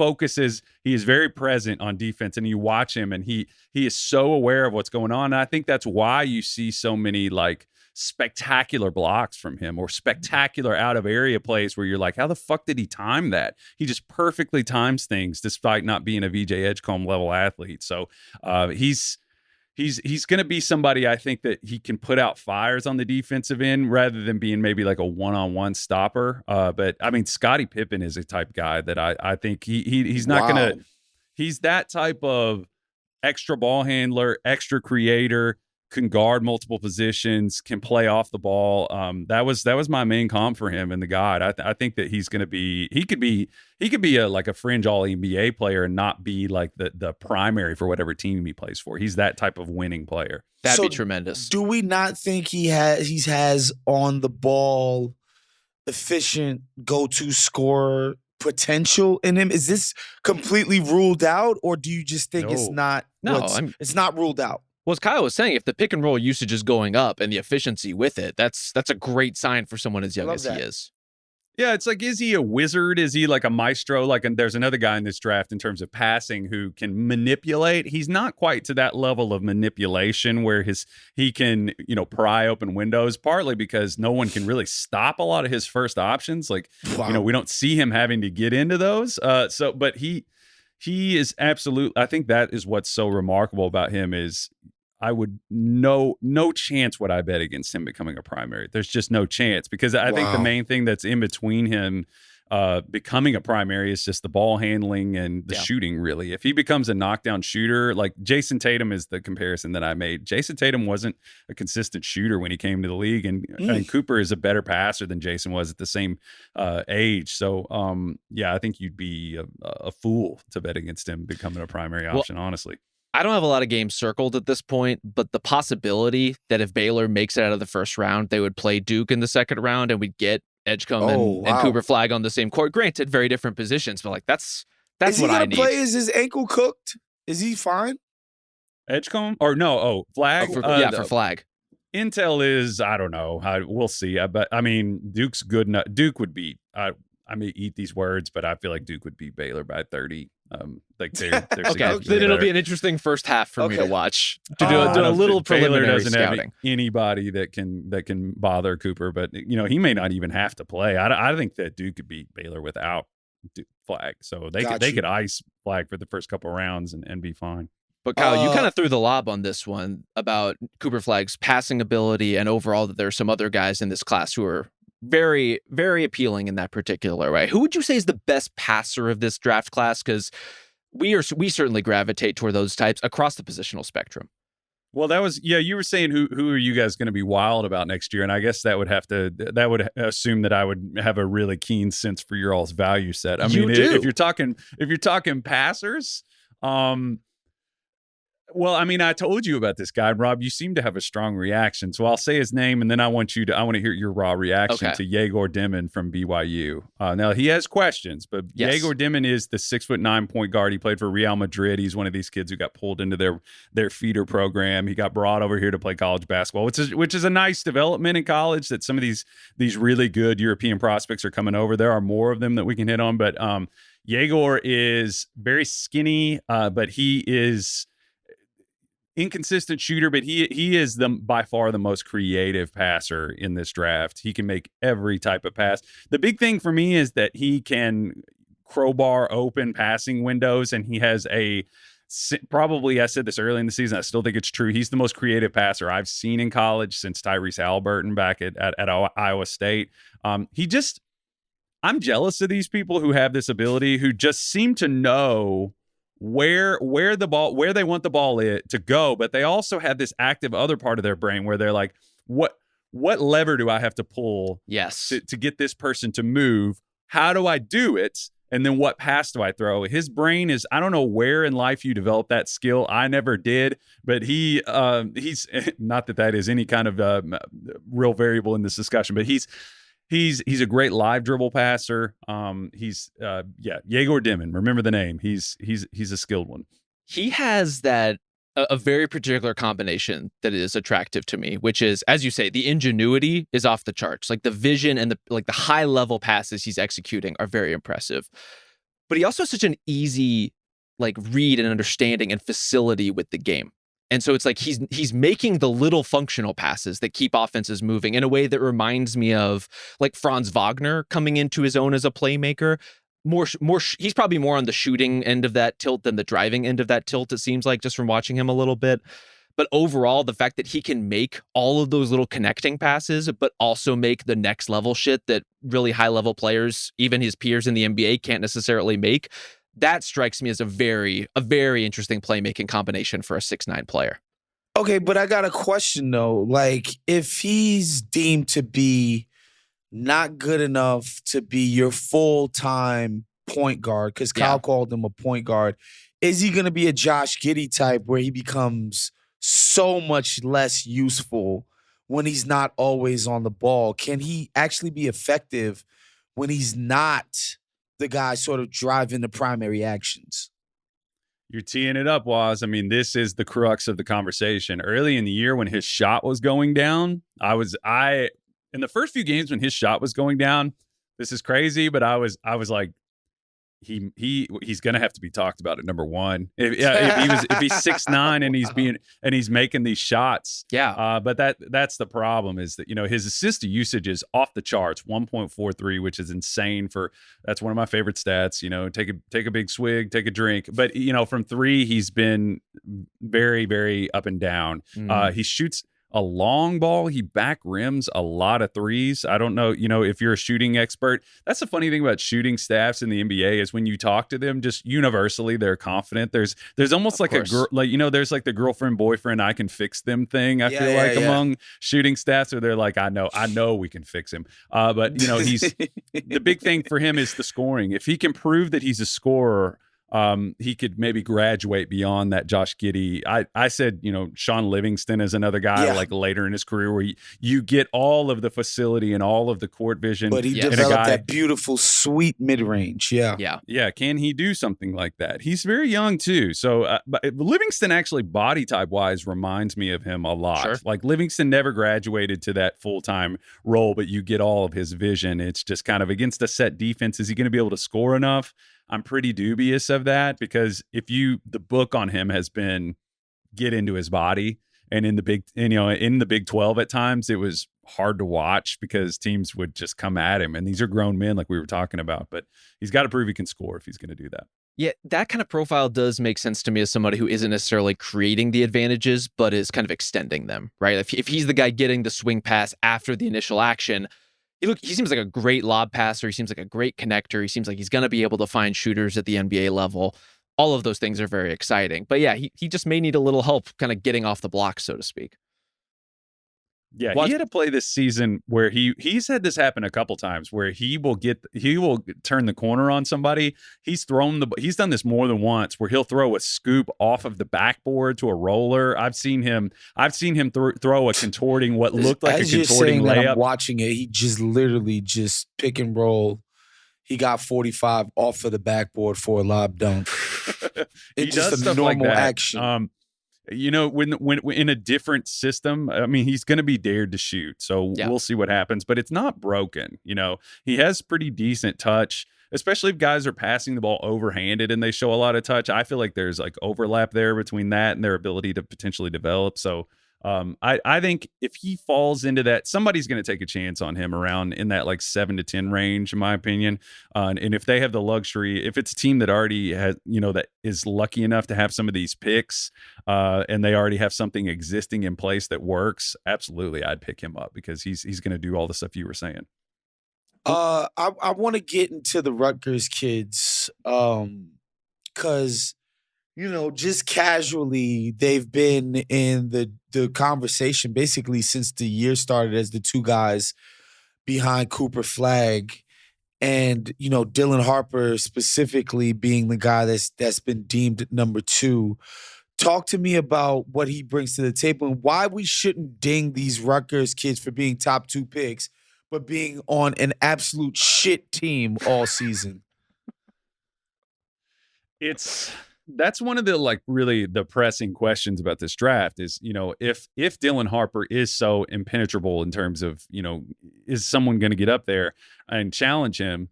is very present on defense, and you watch him and he is so aware of what's going on. And I think that's why you see so many like spectacular blocks from him or spectacular out of area plays where you're like, how the fuck did he time that? He just perfectly times things despite not being a VJ Edgecombe level athlete. So He's going to be somebody I think that he can put out fires on the defensive end rather than being maybe like a one-on-one stopper. But I mean, Scottie Pippen is a type guy that I think he's not going to. He's that type of extra ball handler, extra creator, can guard multiple positions, can play off the ball. That was my main comp for him in the guide. I think that he's going to be. He could be like a fringe All NBA player and not be like the primary for whatever team he plays for. He's that type of winning player. That'd be tremendous. Do we not think he has on the ball efficient go-to scorer potential in him? Is this completely ruled out, or do you just think it's not? It's not ruled out. Well, as Kyle was saying, if the pick and roll usage is going up and the efficiency with it, that's a great sign for someone as young as he is. Yeah, it's like, is he a wizard? Is he like a maestro? And there's another guy in this draft in terms of passing who can manipulate. He's not quite to that level of manipulation where he can, pry open windows, partly because no one can really stop a lot of his first options. Like, we don't see him having to get into those. But he is absolute. I think that is what's so remarkable about him is I would no chance would I bet against him becoming a primary. There's just no chance because I think the main thing that's in between him becoming a primary is just the ball handling and the shooting, really. If he becomes a knockdown shooter, like Jason Tatum is the comparison that I made. Jason Tatum wasn't a consistent shooter when he came to the league, and Cooper is a better passer than Jason was at the same age. So, I think you'd be a fool to bet against him becoming a primary option, honestly. I don't have a lot of games circled at this point, but the possibility that if Baylor makes it out of the first round, they would play Duke in the second round and we'd get Edgecombe and Cooper Flagg on the same court. Granted, very different positions, but like that's what I need. Is he gonna play? Is his ankle cooked? Is he fine? Edgecombe or no? Flagg. For Flagg. Intel is I don't know. We'll see. But I mean, Duke's good enough. Duke would beat. I may eat these words, but I feel like Duke would beat Baylor by 30. They're okay. Then it'll be an interesting first half for me to watch. To do a little preliminary scouting. Have anybody that can bother Cooper, but he may not even have to play. I think that Duke could beat Baylor without Flagg, so they could ice Flagg for the first couple rounds and be fine. But Kyle, you kind of threw the lob on this one about Cooper Flagg's passing ability and overall that there are some other guys in this class who are very, very appealing in that particular way. Who would you say is the best passer of this draft class? Because we certainly gravitate toward those types across the positional spectrum. Well, that was you were saying who are you guys going to be wild about next year, and I guess that would assume that I would have a really keen sense for your all's value set. I mean, if you're talking passers, well, I mean, I told you about this guy, Rob. You seem to have a strong reaction, so I'll say his name, and then I want to hear your raw reaction to Yegor Dimon from BYU. Now he has questions, but Yegor Dimon is the 6'9" point guard. He played for Real Madrid. He's one of these kids who got pulled into their feeder program. He got brought over here to play college basketball, which is a nice development in college. That some of these really good European prospects are coming over. There are more of them that we can hit on, but Yegor is very skinny, but he is inconsistent shooter, but he is by far the most creative passer in this draft. He can make every type of pass. The big thing for me is that he can crowbar open passing windows, and he has probably, I said this early in the season, I still think it's true, he's the most creative passer I've seen in college since Tyrese Halliburton back at Iowa State. I'm jealous of these people who have this ability, who just seem to know where they want the ball to go, but they also have this active other part of their brain where they're like, what lever do I have to pull Yes. to get this person to move? How do I do it? And then what pass do I throw? His brain is, I don't know where in life you develop that skill. I never did, but he's not that is any kind of real variable in this discussion, but he's a great live dribble passer. Yegor Dimon. Remember the name. He's a skilled one. He has that a very particular combination that is attractive to me, which is, as you say, the ingenuity is off the charts. Like the vision and the high level passes he's executing are very impressive. But he also has such an easy read and understanding and facility with the game. And so it's like he's making the little functional passes that keep offenses moving in a way that reminds me of Franz Wagner coming into his own as a playmaker. He's probably more on the shooting end of that tilt than the driving end of that tilt, it seems like, just from watching him a little bit. But overall, the fact that he can make all of those little connecting passes, but also make the next level shit that really high level players, even his peers in the NBA, can't necessarily make, that strikes me as a very interesting playmaking combination for a 6'9" player. Okay, but I got a question though. If he's deemed to be not good enough to be your full-time point guard, because Kyle called him a point guard, is he going to be a Josh Giddey type where he becomes so much less useful when he's not always on the ball? Can he actually be effective when he's not the guy sort of driving the primary actions? You're teeing it up, Woz. I mean, this is the crux of the conversation. Early in the year when his shot was going down, in the first few games when his shot was going down, this is crazy, but I was like, he's gonna have to be talked about at number one. If he's 6'9" and he's making these shots. Yeah. But that's the problem, is that, his assist to usage is off the charts, 1.43, which is insane that's one of my favorite stats. Take a big swig, take a drink. But from three, he's been very, very up and down. He shoots a long ball. He back rims a lot of threes. I don't know, if you're a shooting expert. That's the funny thing about shooting staffs in the NBA is when you talk to them, just universally, they're confident. There's almost like a girl, there's like the girlfriend, boyfriend, I can fix them thing. I feel like among shooting staffs, where they're like, I know we can fix him. But he's the big thing for him is the scoring. If he can prove that he's a scorer, he could maybe graduate beyond that Josh Giddey. I said, Sean Livingston is another guy later in his career where you get all of the facility and all of the court vision. But he developed that beautiful, sweet mid-range. Yeah. Can he do something like that? He's very young too. So but Livingston actually body type wise reminds me of him a lot. Sure. Like Livingston never graduated to that full-time role, but you get all of his vision. It's just kind of against a set defense. Is he going to be able to score enough? I'm pretty dubious of that, because the book on him has been get into his body, and in the Big 12 at times it was hard to watch because teams would just come at him, and these are grown men like we were talking about, but he's got to prove he can score if he's going to do that. Yeah, that kind of profile does make sense to me as somebody who isn't necessarily creating the advantages, but is kind of extending them, right? If he's the guy getting the swing pass after the initial action, he seems like a great lob passer. He seems like a great connector. He seems like he's going to be able to find shooters at the NBA level. All of those things are very exciting. But yeah, he just may need a little help kind of getting off the block, so to speak. Yeah, he had a play this season where he's had this happen a couple times where he will turn the corner on somebody. He's done this more than once where he'll throw a scoop off of the backboard to a roller. I've seen him throw a contorting, what looked like a contorting layup. I'm watching it. He just literally just pick and roll. He got 45 off of the backboard for a lob dunk. It's just a normal action. When in a different system, I mean, he's going to be dared to shoot. So we'll see what happens, but it's not broken. He has pretty decent touch, especially if guys are passing the ball overhanded and they show a lot of touch. I feel like there's overlap there between that and their ability to potentially develop. So I think if he falls into that, somebody's going to take a chance on him around in that 7 to 10 range, in my opinion. And if they have the luxury, if it's a team that already has, that is lucky enough to have some of these picks, and they already have something existing in place that works, absolutely, I'd pick him up because he's going to do all the stuff you were saying. I want to get into the Rutgers kids, because just casually, they've been in the conversation basically since the year started as the two guys behind Cooper Flagg. And, Dylan Harper specifically being the guy that's been deemed number 2. Talk to me about what he brings to the table and why we shouldn't ding these Rutgers kids for being top 2 picks, but being on an absolute shit team all season. That's one of the really the pressing questions about this draft is, if Dylan Harper is so impenetrable in terms of, is someone going to get up there and challenge him?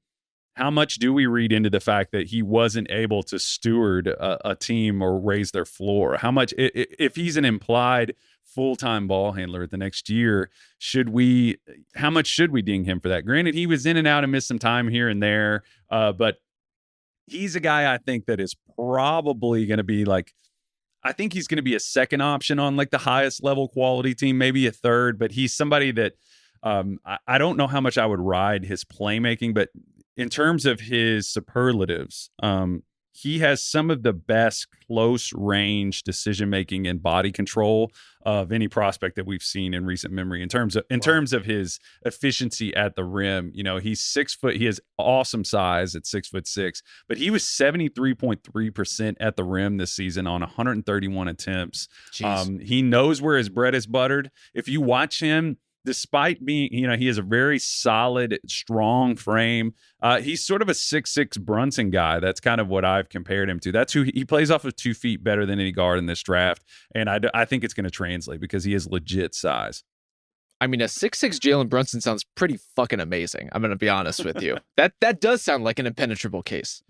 How much do we read into the fact that he wasn't able to steward a team or raise their floor? How much, if he's an implied full-time ball handler the next year, how much should we ding him for that? Granted, he was in and out and missed some time here and there, but he's a guy I think that is probably going to be I think he's going to be a second option on the highest level quality team, maybe a third, but he's somebody that I don't know how much I would ride his playmaking, but in terms of his superlatives, he has some of the best close range decision making and body control of any prospect that we've seen in recent memory. In terms of his efficiency at the rim, he's 6 foot. He has awesome size at 6'6", but he was 73.3% at the rim this season on 131 attempts. He knows where his bread is buttered. If you watch him, despite being, he has a very solid, strong frame. He's sort of a 6'6" Brunson guy. That's kind of what I've compared him to. That's who he plays off of 2 feet better than any guard in this draft. And I think it's going to translate because he has legit size. I mean, a 6'6" Jalen Brunson sounds pretty fucking amazing. I'm going to be honest with you. That does sound like an impenetrable case.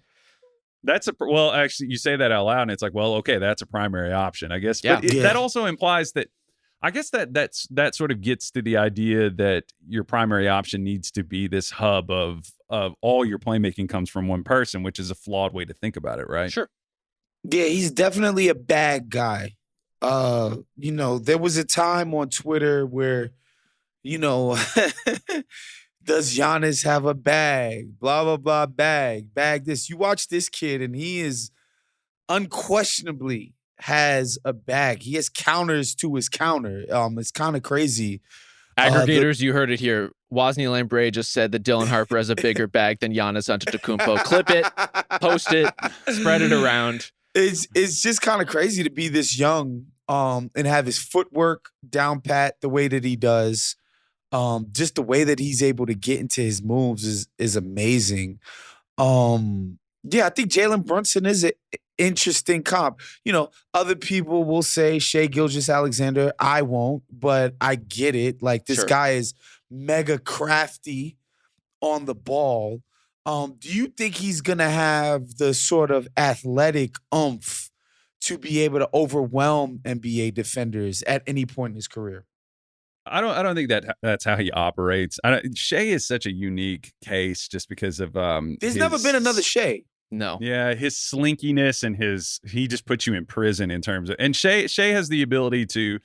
Well, actually, you say that out loud and it's well, okay, that's a primary option, I guess. Yeah. But that also implies that, I guess that sort of gets to the idea that your primary option needs to be this hub of all your playmaking comes from one person, which is a flawed way to think about it, right? Sure. Yeah, he's definitely a bag guy. There was a time on Twitter where, does Giannis have a bag? Blah, blah, blah, bag this. You watch this kid and he is unquestionably has a bag. He has counters to his counter. It's kind of crazy. Aggregators, you heard it here. Wosny Lambre just said that Dylan Harper has a bigger bag than Giannis Antetokounmpo. Clip it, post it, spread it around. It's just kind of crazy to be this young and have his footwork down pat the way that he does. Just the way that he's able to get into his moves is amazing. Yeah, I think Jalen Brunson is an interesting comp. Other people will say Shai Gilgeous-Alexander. I won't, but I get it. This guy is mega crafty on the ball. Do you think he's going to have the sort of athletic oomph to be able to overwhelm NBA defenders at any point in his career? I don't think that's how he operates. Shai is such a unique case just because of there's never been another Shai. No. Yeah, his slinkiness and he just puts you in prison in terms of, and Shai has the ability to.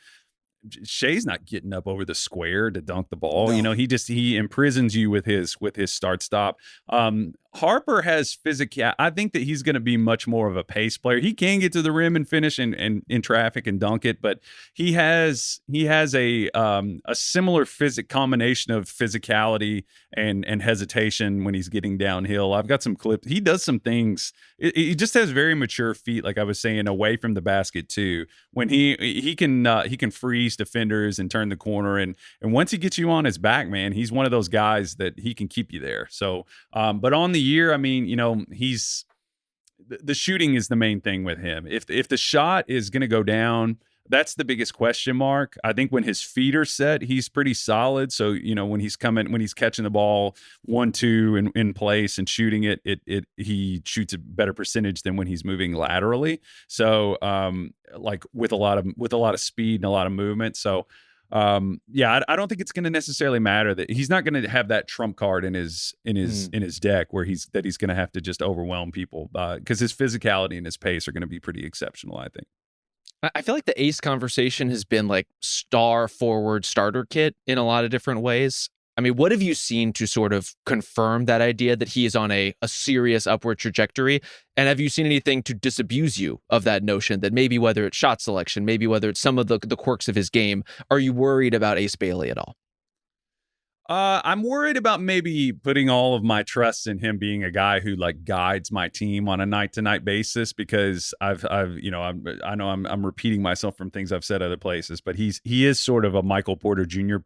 Shai's not getting up over the square to dunk the ball. No. He imprisons you with his start stop. Harper has physical. I think that he's going to be much more of a pace player. He can get to the rim and finish and in traffic and dunk it, but he has a similar combination of physicality and hesitation when he's getting downhill. I've got some clips. He does some things. He just has very mature feet, like I was saying, away from the basket too. When he can freeze defenders and turn the corner, and once he gets you on his back, man, he's one of those guys that he can keep you there. So, but on the year, I mean, he's the shooting is the main thing with him. If the shot is going to go down, that's the biggest question mark. I think when his feet are set, he's pretty solid. So, when he's catching the ball 1-2 in place and shooting it, he shoots a better percentage than when he's moving laterally. So, with a lot of speed and a lot of movement. So, I don't think it's going to necessarily matter that he's not going to have that trump card in his deck where he's going to have to just overwhelm people because his physicality and his pace are going to be pretty exceptional, I think. I feel like the ace conversation has been star forward starter kit in a lot of different ways. I mean, what have you seen to sort of confirm that idea that he is on a serious upward trajectory? And have you seen anything to disabuse you of that notion that maybe whether it's shot selection, maybe whether it's some of the quirks of his game, are you worried about Ace Bailey at all? I'm worried about maybe putting all of my trust in him being a guy who like guides my team on a night-to-night basis, because I know I'm repeating myself from things I've said other places, but he is sort of a Michael Porter Jr.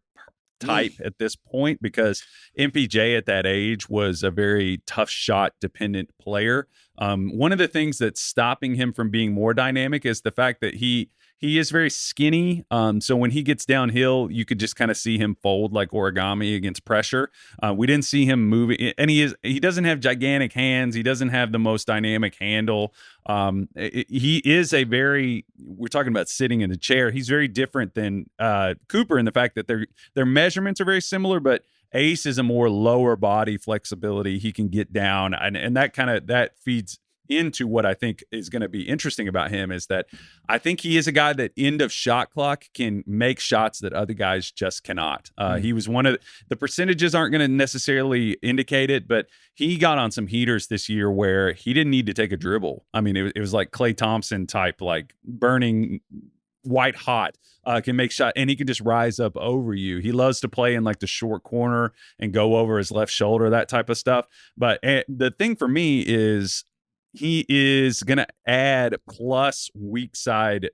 type at this point, because MPJ at that age was a very tough shot dependent player. One of the things that's stopping him from being more dynamic is the fact that he is very skinny. So when he gets downhill, you could just kind of see him fold like origami against pressure. We didn't see him moving, and he doesn't have gigantic hands. He doesn't have the most dynamic handle. He is we're talking about sitting in the chair. He's very different than Cooper in the fact that their measurements are very similar, but Ace is a more lower body flexibility. He can get down, and that feeds into what I think is going to be interesting about him, is that I think he is a guy that end of shot clock can make shots that other guys just cannot. He was one of the percentages aren't going to necessarily indicate it, but he got on some heaters this year where he didn't need to take a dribble. I mean, it was like Klay Thompson type, like burning white hot, can make shot, and he can just rise up over you. He loves to play in like the short corner and go over his left shoulder, that type of stuff. But the thing for me is, he is going to add plus weak side,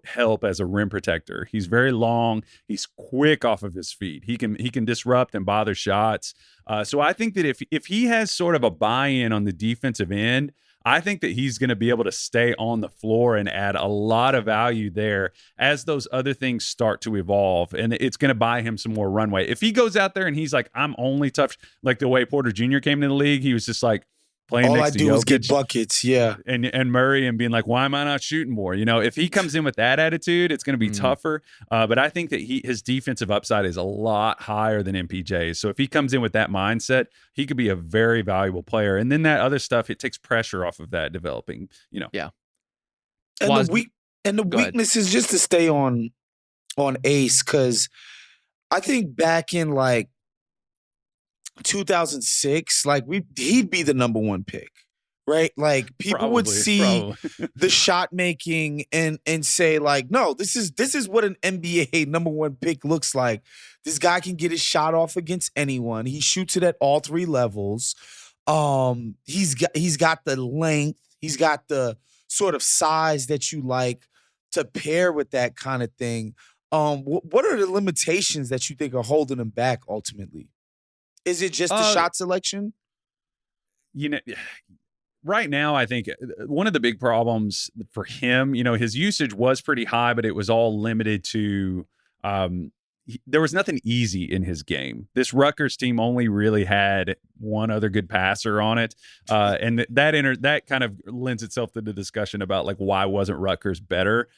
help as a rim protector. He's very long. He's quick off of his feet. He can disrupt and bother shots. So I think that if he has sort of a buy-in on the defensive end, I think that he's going to be able to stay on the floor and add a lot of value there as those other things start to evolve. And it's going to buy him some more runway. If he goes out there and he's like, I'm only tough, like the way Porter Jr. came into the league, he was just like, playing all next I to do Jokic is get buckets, yeah, and Murray, and being like, why am I not shooting more? If he comes in with that attitude, it's going to be tougher. But I think that his defensive upside is a lot higher than MPJ's. So if he comes in with that mindset, he could be a very valuable player. And then that other stuff, it takes pressure off of that developing. Yeah. And the weakness is just to stay on Ace, because I think back in like 2006, like he'd be the number one pick, right? Like people would see the shot making and say like, no, this is what an NBA number one pick looks like. This guy can get his shot off against anyone. He shoots it at all three levels. He's got the length. He's got the sort of size that you like to pair with that kind of thing. What are the limitations that you think are holding him back ultimately? Is it just the shot selection? Right now, I think one of the big problems for him, his usage was pretty high, but it was all limited to there was nothing easy in his game. This Rutgers team only really had one other good passer on it. And that kind of lends itself to the discussion about like, why wasn't Rutgers better?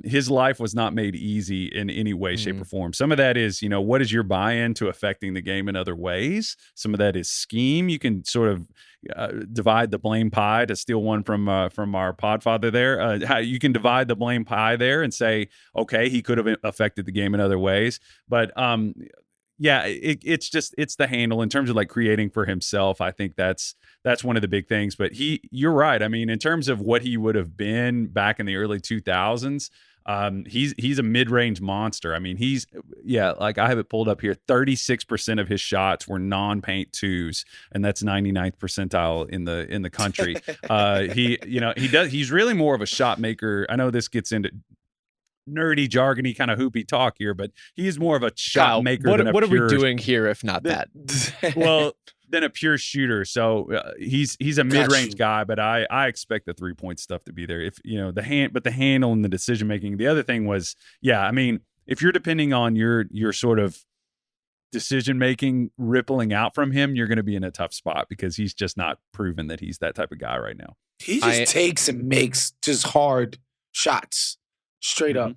His life was not made easy in any way, shape, or form. Some of that is, what is your buy-in to affecting the game in other ways? Some of that is scheme. You can sort of divide the blame pie, to steal one from our podfather there. How you can divide the blame pie there and say, okay, he could have affected the game in other ways. But yeah, it's the handle in terms of like creating for himself. I think that's one of the big things. But you're right. I mean, in terms of what he would have been back in the early 2000s, he's a mid-range monster. I mean, like I have it pulled up here. 36% of his shots were non-paint twos, and that's 99th percentile in the country. He's really more of a shot maker. I know this gets into nerdy, jargony kind of hoopy talk here, but he is more of a shot maker. What are we doing here if not that? Well, than a pure shooter. So he's a mid-range guy, but I expect the 3-point stuff to be there. If the handle and the decision making. The other thing was, I mean, if you're depending on your sort of decision making rippling out from him, you're going to be in a tough spot, because he's just not proven that he's that type of guy right now. He just takes and makes just hard shots. Straight up.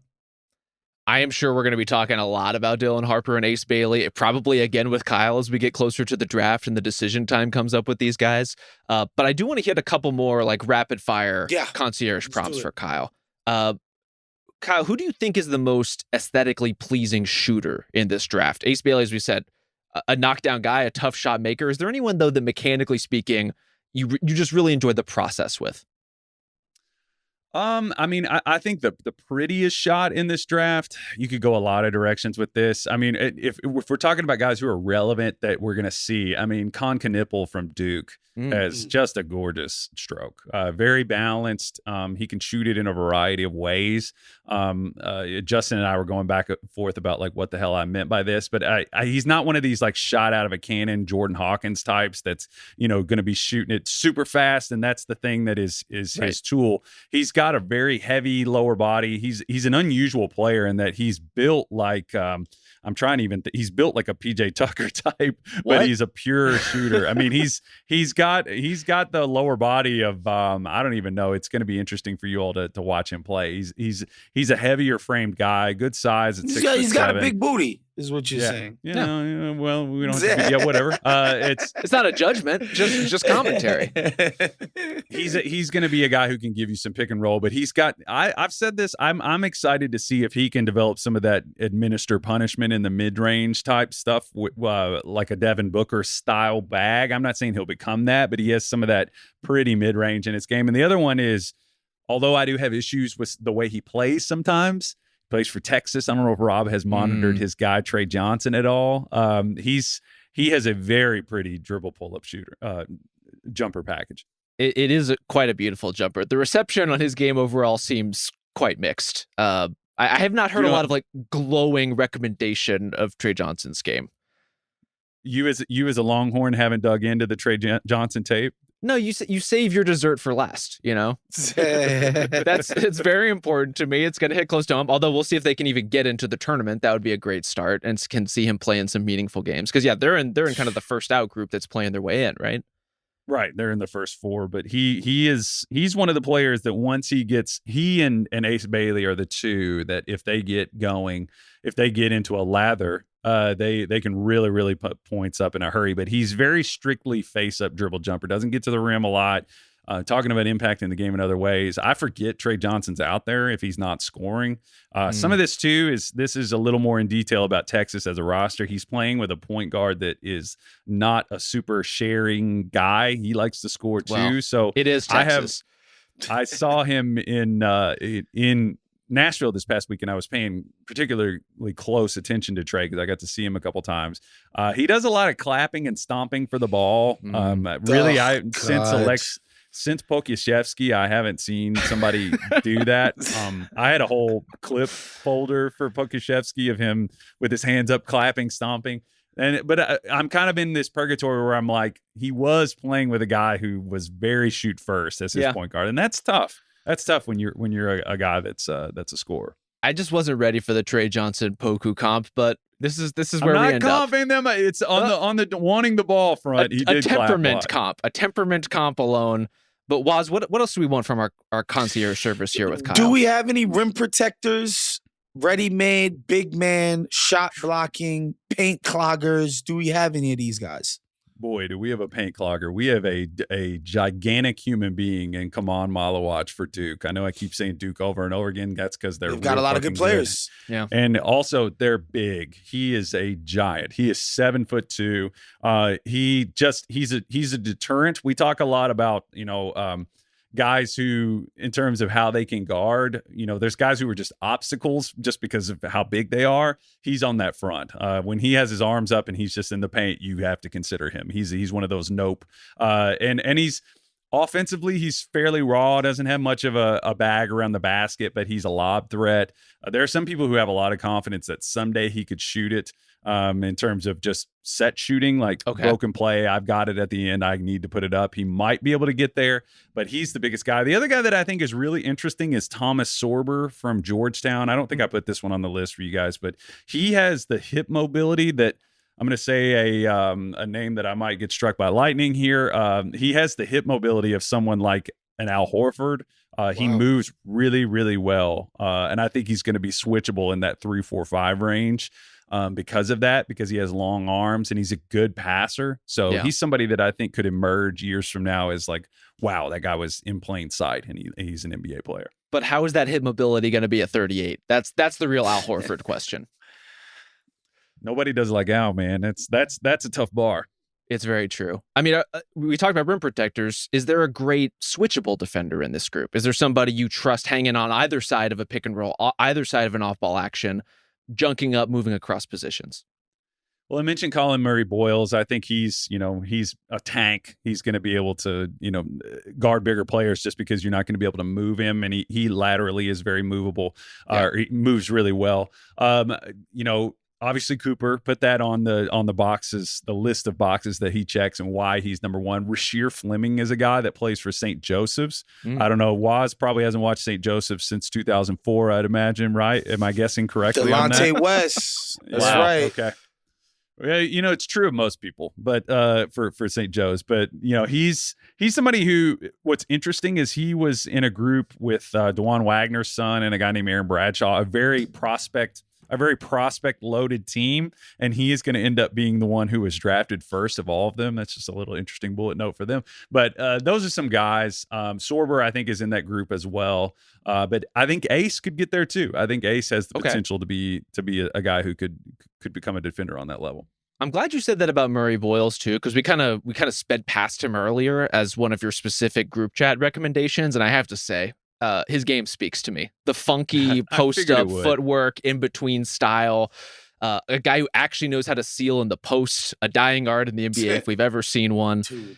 I am sure we're going to be talking a lot about Dylan Harper and Ace Bailey, probably again with Kyle as we get closer to the draft and the decision time comes up with these guys. But I do want to hit a couple more like rapid fire concierge prompts for Kyle. Kyle, who do you think is the most aesthetically pleasing shooter in this draft? Ace Bailey, as we said, a knockdown guy, a tough shot maker. Is there anyone, though, that mechanically speaking, you just really enjoy the process with? I mean, I think the prettiest shot in this draft, you could go a lot of directions with this. I mean, if we're talking about guys who are relevant that we're going to see, I mean, Con Knipple from Duke has just a gorgeous stroke. Very balanced. He can shoot it in a variety of ways. Justin and I were going back and forth about like what the hell I meant by this, but he's not one of these like shot out of a cannon Jordan Hawkins types that's, going to be shooting it super fast, and that's the thing that is Right. his tool. He's got a very heavy lower body. He's an unusual player in that he's built like he's built like a PJ Tucker type, but he's a pure shooter. I mean, he's got the lower body of I don't even know. It's going to be interesting for you all to watch him play. He's a heavier framed guy, good size at 6'7". He's got a big booty, is what you're saying. Yeah. Well, we don't have to, whatever. It's not a judgment, just commentary. He's going to be a guy who can give you some pick and roll, but he's got. I've said this. I'm excited to see if he can develop some of that administer punishment in the mid range type stuff, like a Devin Booker style bag. I'm not saying he'll become that, but he has some of that pretty mid range in his game. And the other one is, although I do have issues with the way he plays sometimes. Plays for Texas. I don't know if Rob has monitored his guy Trey Johnson at all. He has a very pretty dribble pull-up shooter jumper package. It is quite a beautiful jumper. The reception on his game overall seems quite mixed. I have not heard a lot of like glowing recommendation of Trey Johnson's game. You as a Longhorn haven't dug into the Trey Johnson tape? No, you save your dessert for last, it's very important to me. It's going to hit close to home, although we'll see if they can even get into the tournament. That would be a great start, and can see him play in some meaningful games. Because they're in kind of the first out group that's playing their way in, right? Right, they're in the first four, but he's one of the players that once he and Ace Bailey are the two that if they get going, if they get into a lather, they can really put points up in a hurry. But he's very strictly face up dribble jumper, doesn't get to the rim a lot. Talking about impacting the game in other ways, I forget Trey Johnson's out there if he's not scoring. Some of this too is a little more in detail about Texas as a roster. He's playing with a point guard that is not a super sharing guy. He likes to score too. Well, so it is Texas. I saw him in Nashville this past week, and I was paying particularly close attention to Trey because I got to see him a couple times. He does a lot of clapping and stomping for the ball. Since Pokusevski, I haven't seen somebody do that. I had a whole clip folder for Pokusevski of him with his hands up, clapping, stomping. But I'm kind of in this purgatory where I'm like, he was playing with a guy who was very shoot first as his point guard, and that's tough. That's tough when you're a guy that's a scorer. I just wasn't ready for the Trey Johnson Poku comp, but this is where we end up. I'm not comping them. It's on the wanting the ball front. A temperament comp alone. But Woz, what else do we want from our concierge service here with Kyle? Do we have any rim protectors, ready-made, big man, shot blocking, paint cloggers? Do we have any of these guys? Boy, do we have a paint clogger. We have a gigantic human being in Kaman Malawach for Duke. I know I keep saying Duke over and over again. That's because they've got a lot of good players. Good. Yeah. And also they're big. He is a giant. He is 7'2". He's a deterrent. We talk a lot about, guys who, in terms of how they can guard, there's guys who are just obstacles just because of how big they are. He's on that front. When he has his arms up and he's just in the paint, you have to consider him. He's one of those nope. And he's offensively, he's fairly raw, doesn't have much of a bag around the basket, but he's a lob threat. There are some people who have a lot of confidence that someday he could shoot it. In terms of just set shooting, broken play, I've got it at the end, I need to put it up. He might be able to get there, but he's the biggest guy. The other guy that I think is really interesting is Thomas Sorber from Georgetown. I don't think I put this one on the list for you guys, but he has the hip mobility that I'm going to say a name that I might get struck by lightning here. He has the hip mobility of someone like an Al Horford. He moves really, really well, and I think he's going to be switchable in that 3-4-5 range. Because of that, because he has long arms and he's a good passer. So he's somebody that I think could emerge years from now as like, wow, that guy was in plain sight and he's an NBA player. But how is that hip mobility going to be at 38? That's the real Al Horford question. Nobody does like Al, man. That's a tough bar. It's very true. I mean, we talked about rim protectors. Is there a great switchable defender in this group? Is there somebody you trust hanging on either side of a pick and roll, either side of an off-ball action, junking up, moving across positions? Well, I mentioned Colin Murray Boyles. I think he's a tank. He's going to be able to, guard bigger players just because you're not going to be able to move him. And he laterally is very movable. He moves really well. Obviously Cooper, put that on the boxes, the list of boxes that he checks and why he's number one. Rasheer Fleming is a guy that plays for St. Joseph's. I don't know. Wos probably hasn't watched St. Joseph's since 2004, I'd imagine, right? Am I guessing correctly on that? Delonte West. That's right. Okay. Well, it's true of most people, but for St. Joe's, but he's somebody who. What's interesting is he was in a group with DeJuan Wagner's son and a guy named Aaron Bradshaw, a very prospect loaded team, and he is going to end up being the one who was drafted first of all of them. That's just a little interesting bullet note for them. But those are some guys. Sorber, I think, is in that group as well. But I think Ace could get there too. I think Ace has the potential to be a guy who could become a defender on that level. I'm glad you said that about Murray Boyles too, because we kind of sped past him earlier as one of your specific group chat recommendations, and I have to say, his game speaks to me. The funky post-up footwork, in-between style, a guy who actually knows how to seal in the post, a dying art in the NBA if we've ever seen one. Dude.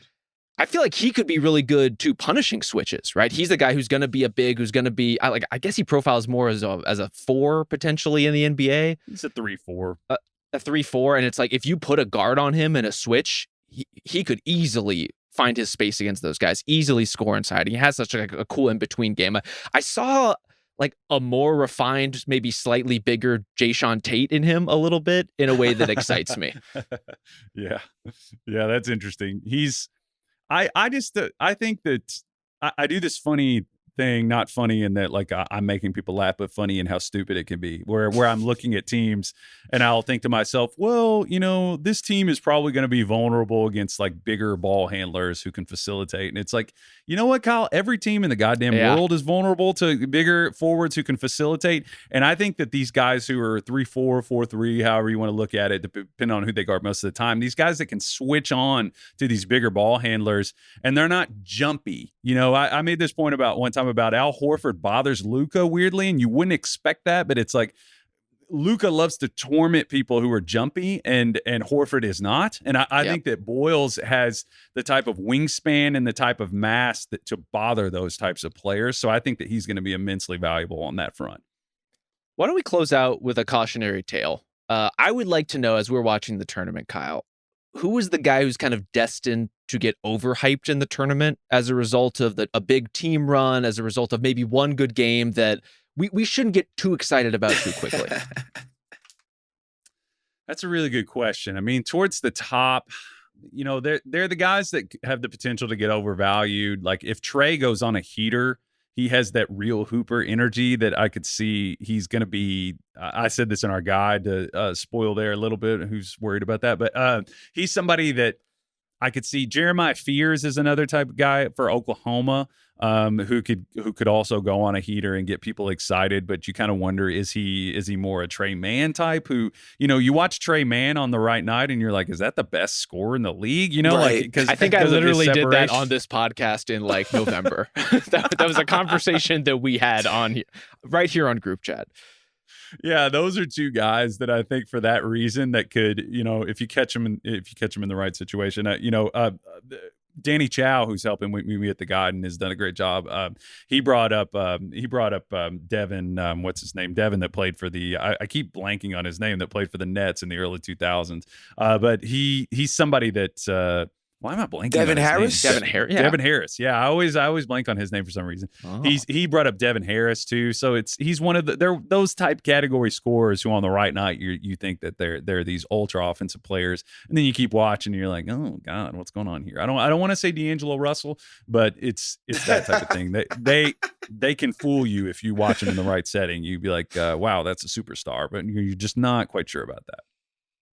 I feel like he could be really good to punishing switches, right? He's the guy who's going to be a big, who's going to be, I guess he profiles more as a 4 potentially in the NBA. He's a 3-4. A 3-4, and it's like if you put a guard on him and a switch, he could easily find his space against those guys, easily score inside. He has such a cool in-between game. I saw like a more refined, maybe slightly bigger Jayshawn Tate in him a little bit in a way that excites me. Yeah, that's interesting. I think that I do this funny thing, not funny in that like I'm making people laugh, but funny in how stupid it can be, where I'm looking at teams and I'll think to myself, well, this team is probably going to be vulnerable against like bigger ball handlers who can facilitate. And it's like, you know what, Kyle, every team in the goddamn world is vulnerable to bigger forwards who can facilitate. And I think that these guys who are 3-4, 4-3, however you want to look at it, depending on who they guard most of the time, these guys that can switch on to these bigger ball handlers and they're not jumpy. I made this point about one time about Al Horford bothers Luka weirdly, and you wouldn't expect that, but it's like Luka loves to torment people who are jumpy, and Horford is not. And I think that Boyles has the type of wingspan and the type of mass to bother those types of players. So I think that he's going to be immensely valuable on that front. Why don't we close out with a cautionary tale? I would like to know, as we're watching the tournament, Kyle, who is the guy who's kind of destined to get overhyped in the tournament as a result of a big team run, as a result of maybe one good game that we shouldn't get too excited about too quickly? That's a really good question. I mean, towards the top, they're the guys that have the potential to get overvalued. Like if Trey goes on a heater, he has that real hooper energy that I could see he's going to be. I said this in our guide to spoil there a little bit. Who's worried about that? But he's somebody that I could see. Jeremiah Fears is another type of guy for Oklahoma who could also go on a heater and get people excited. But you kind of wonder, is he more a Trey Mann type who, you watch Trey Mann on the right night and you're like, is that the best scorer in the league? Right. Like, I think I literally did that on this podcast in like November. that was a conversation that we had right here on group chat. Yeah, those are two guys that I think for that reason that could, if you catch them in the right situation, Danny Chow, who's helping me at the Garden, has done a great job. He brought up Devin, what's his name? Devin that played for I keep blanking on his name, that played for the Nets in the early 2000s. But he's somebody that why am I blanking? Devin Harris? Devin Harris. Yeah. Devin Harris. Yeah, I always blank on his name for some reason. Oh. He brought up Devin Harris too. So he's one of they're those type category scorers who on the right night you think that they're these ultra offensive players, and then you keep watching and you're like, oh God, what's going on here? I don't want to say D'Angelo Russell, but it's that type of thing. They can fool you if you watch them in the right setting. You'd be like, wow, that's a superstar, but you're just not quite sure about that.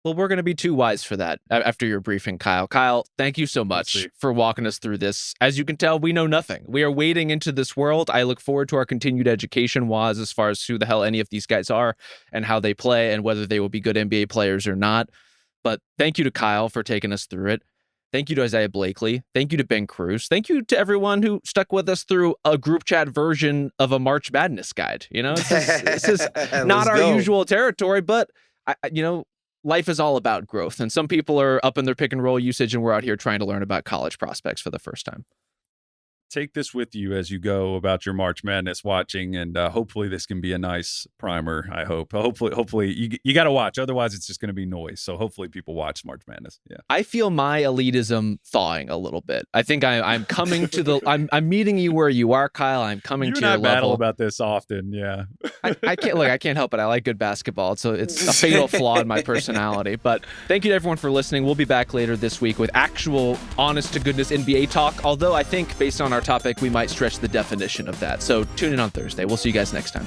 Well, we're going to be too wise for that after your briefing, Kyle. Kyle, thank you so much for walking us through this. As you can tell, we know nothing. We are wading into this world. I look forward to our continued education, Wos, as far as who the hell any of these guys are and how they play and whether they will be good NBA players or not. But thank you to Kyle for taking us through it. Thank you to Isaiah Blakely. Thank you to Ben Cruz. Thank you to everyone who stuck with us through a group chat version of a March Madness guide. This is not our usual territory, but life is all about growth. And some people are up in their pick and roll usage, and we're out here trying to learn about college prospects for the first time. Take this with you as you go about your March Madness watching, and hopefully this can be a nice primer. I hope. Hopefully you got to watch. Otherwise, it's just going to be noise. So hopefully people watch March Madness. Yeah. I feel my elitism thawing a little bit. I think I'm coming to the. I'm meeting you where you are, Kyle. I'm coming to your level. Battle about this often. Yeah. I can't look. I can't help it. I like good basketball, so it's a fatal flaw in my personality. But thank you to everyone for listening. We'll be back later this week with actual, honest to goodness NBA talk. Although I think based on our topic, we might stretch the definition of that. So tune in on Thursday. We'll see you guys next time.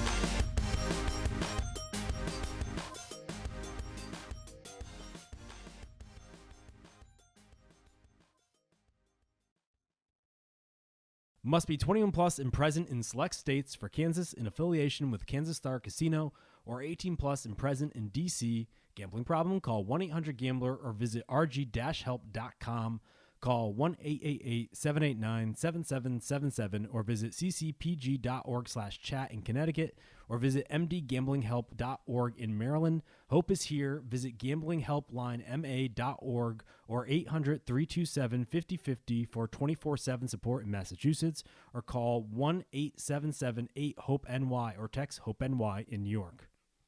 Must be 21 plus and present in select states for Kansas in affiliation with Kansas Star Casino, or 18 plus and present in DC. Gambling problem? Call 1-800-GAMBLER or visit rg-help.com. Call 1-888-789-7777 or visit ccpg.org/chat in Connecticut or visit mdgamblinghelp.org in Maryland. Hope is here. Visit gamblinghelplinema.org or 800-327-5050 for 24/7 support in Massachusetts, or call 1-877-8-HOPE-NY or text HOPE-NY in New York.